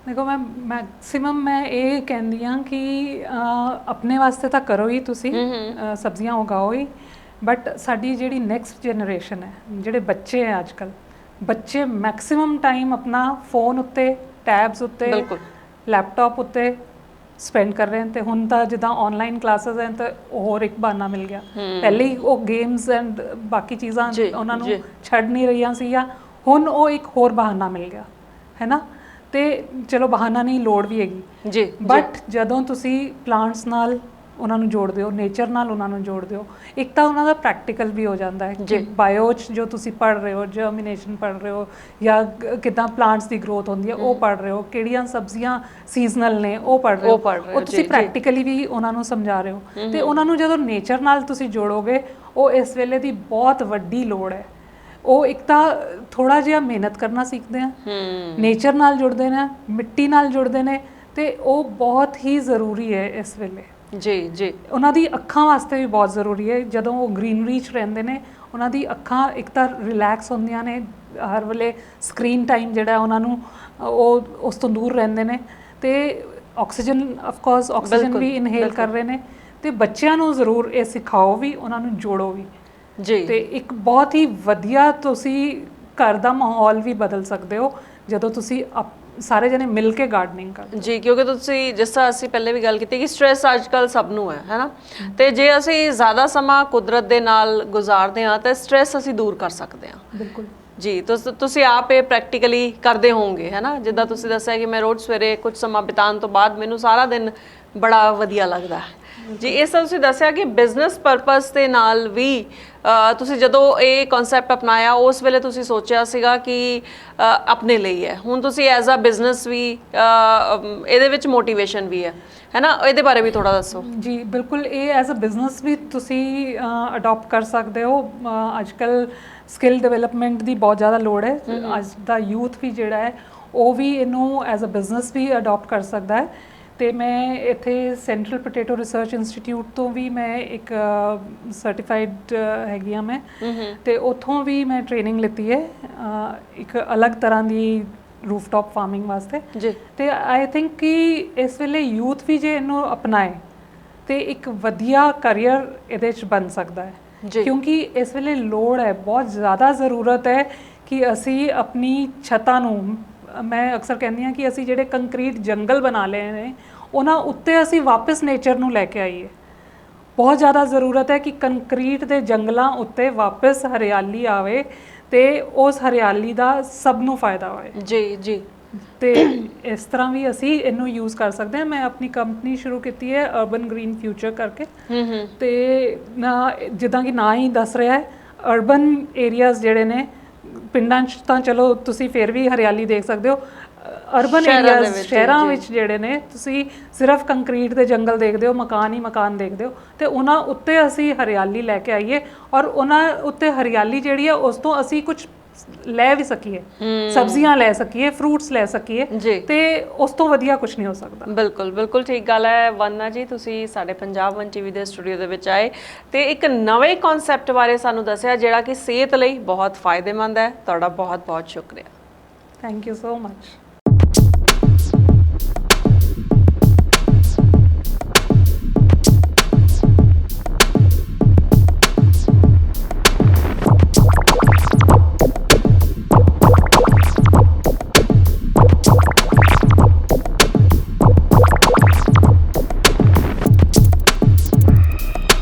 ਦੇਖੋ, ਮੈਂ ਮੈਕਸਿਮਮ ਮੈਂ ਇਹ ਕਹਿੰਦੀ ਹਾਂ ਕਿ ਆਪਣੇ ਵਾਸਤੇ ਤਾਂ ਕਰੋ ਹੀ, ਤੁਸੀਂ ਸਬਜ਼ੀਆਂ ਉਗਾਓ ਹੀ, ਬਟ ਸਾਡੀ ਜਿਹੜੀ ਨੈਕਸਟ ਜਨਰੇਸ਼ਨ ਹੈ, ਜਿਹੜੇ ਬੱਚੇ ਹੈ ਅੱਜ ਕੱਲ੍ਹ, ਬੱਚੇ ਮੈਕਸਿਮਮ ਟਾਈਮ ਆਪਣਾ ਫੋਨ ਉੱਤੇ, ਟੈਬਸ ਉੱਤੇ, ਲੈਪਟਾਪ ਉੱਤੇ ਸਪੈਂਡ ਕਰ ਰਹੇ ਹਨ। ਤੇ ਹੁਣ ਤਾਂ ਜਿੱਦਾਂ ਆਨਲਾਈਨ ਕਲਾਸਿਸ ਹਨ ਤਾਂ ਹੋਰ ਇੱਕ ਬਹਾਨਾ ਮਿਲ ਗਿਆ। ਪਹਿਲੇ ਹੀ ਉਹ ਗੇਮਸ ਐਂਡ ਬਾਕੀ ਚੀਜ਼ਾਂ ਉਹਨਾਂ ਨੂੰ ਛੱਡ ਨਹੀਂ ਰਹੀਆਂ ਸੀ, ਜਾਂ ਹੁਣ ਉਹ ਇੱਕ ਹੋਰ ਬਹਾਨਾ ਮਿਲ ਗਿਆ ਹੈ ਨਾ। ਤੇ ਚਲੋ ਬਹਾਨਾ ਨਹੀਂ, ਲੋੜ ਵੀ ਹੈਗੀ ਜੀ, ਬਟ ਜਦੋਂ ਤੁਸੀਂ ਪਲਾਂਟਸ ਨਾਲ ਉਹਨਾਂ ਨੂੰ ਜੋੜਦੇ ਹੋ, ਨੇਚਰ ਨਾਲ ਉਹਨਾਂ ਨੂੰ ਜੋੜਦੇ ਹੋ, ਇੱਕ ਤਾਂ ਉਹਨਾਂ ਦਾ ਪ੍ਰੈਕਟੀਕਲ ਵੀ ਹੋ ਜਾਂਦਾ ਹੈ ਕਿ ਬਾਇਓ 'ਚ ਜੋ ਤੁਸੀਂ ਪੜ੍ਹ ਰਹੇ ਹੋ, ਜਰਮੀਨੇਸ਼ਨ ਪੜ੍ਹ ਰਹੇ ਹੋ, ਜਾਂ ਕਿੱਦਾਂ ਪਲਾਂਟਸ ਦੀ ਗਰੋਥ ਹੁੰਦੀ ਹੈ ਉਹ ਪੜ੍ਹ ਰਹੇ ਹੋ, ਕਿਹੜੀਆਂ ਸਬਜ਼ੀਆਂ ਸੀਜ਼ਨਲ ਨੇ ਉਹ ਪੜ੍ਹ ਰਹੇ ਹੋ, ਉਹ ਤੁਸੀਂ ਪ੍ਰੈਕਟੀਕਲੀ ਵੀ ਉਹਨਾਂ ਨੂੰ ਸਮਝਾ ਰਹੇ ਹੋ। ਤੇ ਉਹਨਾਂ ਨੂੰ ਜਦੋਂ ਨੇਚਰ ਨਾਲ ਤੁਸੀਂ ਜੋੜੋਗੇ, ਉਹ ਇਸ ਵੇਲੇ ਦੀ ਬਹੁਤ ਵੱਡੀ ਲੋੜ ਹੈ। ਉਹ ਇੱਕ ਤਾਂ ਥੋੜਾ ਜਿਹਾ ਮਿਹਨਤ ਕਰਨਾ ਸਿੱਖਦੇ ਆ, ਨੇਚਰ ਨਾਲ ਜੁੜਦੇ ਨੇ, ਮਿੱਟੀ ਨਾਲ ਜੁੜਦੇ ਨੇ, ਤੇ ਉਹ ਬਹੁਤ ਹੀ ਜ਼ਰੂਰੀ ਹੈ ਇਸ ਵੇਲੇ। ਜੀ ਜੀ। ਉਹਨਾਂ ਦੀ ਅੱਖਾਂ ਵਾਸਤੇ ਵੀ ਬਹੁਤ ਜ਼ਰੂਰੀ ਹੈ। ਜਦੋਂ ਉਹ ਗ੍ਰੀਨਰੀ 'ਚ ਰਹਿੰਦੇ ਨੇ, ਉਹਨਾਂ ਦੀ ਅੱਖਾਂ ਇੱਕ ਤਾਂ ਰਿਲੈਕਸ ਹੁੰਦੀਆਂ ਨੇ, ਹਰ ਵੇਲੇ ਸਕਰੀਨ ਟਾਈਮ ਜਿਹੜਾ ਉਹਨਾਂ ਨੂੰ ਉਹ ਉਸ ਤੋਂ ਦੂਰ ਰਹਿੰਦੇ ਨੇ, ਤੇ ਆਕਸੀਜਨ ਆਫਕੋਰਸ ਆਕਸੀਜਨ ਵੀ ਇਨਹੇਲ ਕਰ ਰਹੇ ਨੇ। ਤੇ ਬੱਚਿਆਂ ਨੂੰ ਜ਼ਰੂਰ ਇਹ ਸਿਖਾਓ ਵੀ, ਉਹਨਾਂ ਨੂੰ ਜੋੜੋ ਵੀ ਜੀ। ਤੇ ਇੱਕ ਬਹੁਤ ਹੀ ਵਧੀਆ ਤੁਸੀਂ ਘਰ ਦਾ ਮਾਹੌਲ ਵੀ ਬਦਲ ਸਕਦੇ ਹੋ ਜਦੋਂ ਤੁਸੀਂ ਸਾਰੇ ਜਣੇ ਮਿਲ ਕੇ ਗਾਰਡਨਿੰਗ ਕਰਦੇ ਜੀ। ਕਿਉਂਕਿ ਤੁਸੀਂ ਜਿਸ ਤਰ੍ਹਾਂ ਅਸੀਂ ਪਹਿਲੇ ਵੀ ਗੱਲ ਕੀਤੀ ਕਿ ਸਟ੍ਰੈਸ ਅੱਜ ਕੱਲ੍ਹ ਸਭ ਨੂੰ ਹੈ ਨਾ, ਤੇ ਜੇ ਅਸੀਂ ਜ਼ਿਆਦਾ ਸਮਾਂ ਕੁਦਰਤ ਦੇ ਨਾਲ ਗੁਜ਼ਾਰਦੇ ਹਾਂ ਤਾਂ ਸਟ੍ਰੈਸ ਅਸੀਂ ਦੂਰ ਕਰ ਸਕਦੇ ਹਾਂ। ਬਿਲਕੁਲ ਜੀ। ਤੁਸੀਂ ਆਪ ਇਹ ਪ੍ਰੈਕਟੀਕਲੀ ਕਰਦੇ ਹੋਵੋਗੇ ਹੈ ਨਾ, ਜਿੱਦਾਂ ਤੁਸੀਂ ਦੱਸਿਆ ਕਿ ਮੈਂ ਰੋਜ਼ ਸਵੇਰੇ ਕੁਝ ਸਮਾਂ ਬਿਤਾਉਣ ਤੋਂ ਬਾਅਦ ਮੈਨੂੰ ਸਾਰਾ ਦਿਨ ਬੜਾ ਵਧੀਆ ਲੱਗਦਾ ਹੈ ਜੀ। ਇਸ ਤਰ੍ਹਾਂ ਤੁਸੀਂ ਦੱਸਿਆ ਕਿ ਬਿਜ਼ਨਸ ਪਰਪਸ ਦੇ ਨਾਲ ਵੀ ਤੁਸੀਂ ਜਦੋਂ ਇਹ ਕਨਸੈਪਟ ਅਪਣਾਇਆ, ਉਸ ਵੇਲੇ ਤੁਸੀਂ ਸੋਚਿਆ ਸੀਗਾ ਕਿ ਆਪਣੇ ਲਈ ਹੈ, ਹੁਣ ਤੁਸੀਂ ਐਜ਼ ਅ ਬਿਜ਼ਨਸ ਵੀ ਇਹਦੇ ਵਿੱਚ ਮੋਟੀਵੇਸ਼ਨ ਵੀ ਹੈ ਨਾ, ਇਹਦੇ ਬਾਰੇ ਵੀ ਥੋੜਾ ਦੱਸੋ ਜੀ। ਬਿਲਕੁਲ, ਇਹ ਐਜ਼ ਅ ਬਿਜ਼ਨਸ ਵੀ ਤੁਸੀਂ ਅਡਾਪਟ ਕਰ ਸਕਦੇ ਹੋ। ਅੱਜ ਕੱਲ੍ਹ ਸਕਿੱਲ ਡਿਵੈਲਪਮੈਂਟ ਦੀ ਬਹੁਤ ਜ਼ਿਆਦਾ ਲੋੜ ਹੈ। ਅੱਜ ਦਾ ਯੂਥ ਵੀ ਜਿਹੜਾ ਹੈ ਉਹ ਵੀ ਇਹਨੂੰ ਐਜ਼ ਅ ਬਿਜ਼ਨਸ ਵੀ ਅਡਾਪਟ ਕਰ ਸਕਦਾ ਹੈ। ਤੇ ਮੈਂ ਇੱਥੇ ਸੈਂਟਰਲ ਪੋਟੈਟੋ ਰਿਸਰਚ ਇੰਸਟੀਟਿਊਟ ਤੋਂ ਵੀ ਮੈਂ ਇੱਕ ਸਰਟੀਫਾਈਡ ਹੈਗੀ ਹਾਂ ਮੈਂ, ਤੇ ਉੱਥੋਂ ਵੀ ਮੈਂ ਟ੍ਰੇਨਿੰਗ ਲਿੱਤੀ ਹੈ ਇੱਕ ਅਲੱਗ ਤਰ੍ਹਾਂ ਦੀ ਰੂਫਟਾਪ ਫਾਰਮਿੰਗ ਵਾਸਤੇ ਜੀ। ਤੇ ਆਈ ਥਿੰਕ ਕਿ ਇਸ ਵੇਲੇ ਯੂਥ ਵੀ ਜੇ ਇਹਨੂੰ ਅਪਣਾਏ ਤੇ ਇੱਕ ਵਧੀਆ ਕਰੀਅਰ ਇਹਦੇ 'ਚ ਬਣ ਸਕਦਾ ਹੈ, ਕਿਉਂਕਿ ਇਸ ਵੇਲੇ ਲੋੜ ਹੈ, ਬਹੁਤ ਜ਼ਿਆਦਾ ਜ਼ਰੂਰਤ ਹੈ ਕਿ ਅਸੀਂ ਆਪਣੀ ਛੱਤਾਂ ਨੂੰ, ਮੈਂ ਅਕਸਰ ਕਹਿੰਦੀ ਹਾਂ ਕਿ ਅਸੀਂ ਜਿਹੜੇ ਕੰਕਰੀਟ ਜੰਗਲ ਬਣਾ ਲਏ ਨੇ ਉਹਨਾਂ ਉੱਤੇ ਅਸੀਂ ਵਾਪਸ ਨੇਚਰ ਨੂੰ ਲੈ ਕੇ ਆਈਏ। ਬਹੁਤ ਜ਼ਿਆਦਾ ਜ਼ਰੂਰਤ ਹੈ ਕਿ ਕੰਕਰੀਟ ਦੇ ਜੰਗਲਾਂ ਉੱਤੇ ਵਾਪਸ ਹਰਿਆਲੀ ਆਵੇ ਤੇ ਉਸ ਹਰਿਆਲੀ ਦਾ ਸਭ ਨੂੰ ਫਾਇਦਾ ਹੋਵੇ ਜੀ ਜੀ। ਤੇ ਇਸ ਤਰ੍ਹਾਂ ਵੀ ਅਸੀਂ ਇਹਨੂੰ ਯੂਜ਼ ਕਰ ਸਕਦੇ ਹਾਂ। ਮੈਂ ਆਪਣੀ ਕੰਪਨੀ ਸ਼ੁਰੂ ਕੀਤੀ ਹੈ ਅਰਬਨ ਗ੍ਰੀਨ ਫਿਊਚਰ ਕਰਕੇ, ਤੇ ਜਿੱਦਾਂ ਕਿ ਨਾਂ ਹੀ ਦੱਸ ਰਿਹਾ ਹੈ, ਅਰਬਨ ਏਰੀਆਜ਼ ਜਿਹੜੇ ਨੇ, ਪਿੰਡਾਂ 'ਚ ਤਾਂ ਚਲੋ ਤੁਸੀਂ ਫਿਰ ਵੀ ਹਰਿਆਲੀ ਦੇਖ ਸਕਦੇ ਹੋ, ਅਰਬਨ ਏਰੀਆਜ਼ ਸ਼ਹਿਰਾਂ ਵਿੱਚ ਜਿਹੜੇ ਨੇ ਤੁਸੀਂ ਸਿਰਫ ਕੰਕਰੀਟ ਦੇ ਜੰਗਲ ਦੇਖਦੇ ਹੋ, ਮਕਾਨ ਹੀ ਮਕਾਨ ਦੇਖਦੇ ਹੋ। ਤੇ ਉਹਨਾਂ ਉੱਤੇ ਅਸੀਂ ਹਰਿਆਲੀ ਲੈ ਕੇ ਆਈਏ, ਔਰ ਉਹਨਾਂ ਉੱਤੇ ਹਰਿਆਲੀ ਜਿਹੜੀ ਹੈ ਉਸ ਤੋਂ ਅਸੀਂ ਕੁਝ ਲੈ ਵੀ ਸਕੀਏ, ਸਬਜ਼ੀਆਂ ਲੈ ਸਕੀਏ, ਫਰੂਟਸ ਲੈ ਸਕੀਏ, ਜੀ। ਤੇ ਉਸ ਤੋਂ ਵਧੀਆ ਕੁਝ ਨਹੀਂ ਹੋ ਸਕਦਾ। ਬਿਲਕੁਲ ਬਿਲਕੁਲ ਠੀਕ ਗੱਲ ਹੈ ਵੰਦਨਾ ਜੀ, ਤੁਸੀਂ ਸਾਡੇ ਪੰਜਾਬ 1 ਟੀਵੀ ਦੇ ਸਟੂਡੀਓ ਦੇ ਵਿੱਚ ਆਏ ਤੇ ਇੱਕ ਨਵੇਂ ਕਨਸੈਪਟ ਬਾਰੇ ਸਾਨੂੰ ਦੱਸਿਆ ਜਿਹੜਾ ਕਿ ਸਿਹਤ ਲਈ ਬਹੁਤ ਫਾਇਦੇਮੰਦ ਹੈ। ਤੁਹਾਡਾ ਬਹੁਤ ਬਹੁਤ ਸ਼ੁਕਰੀਆ। Thank you so much.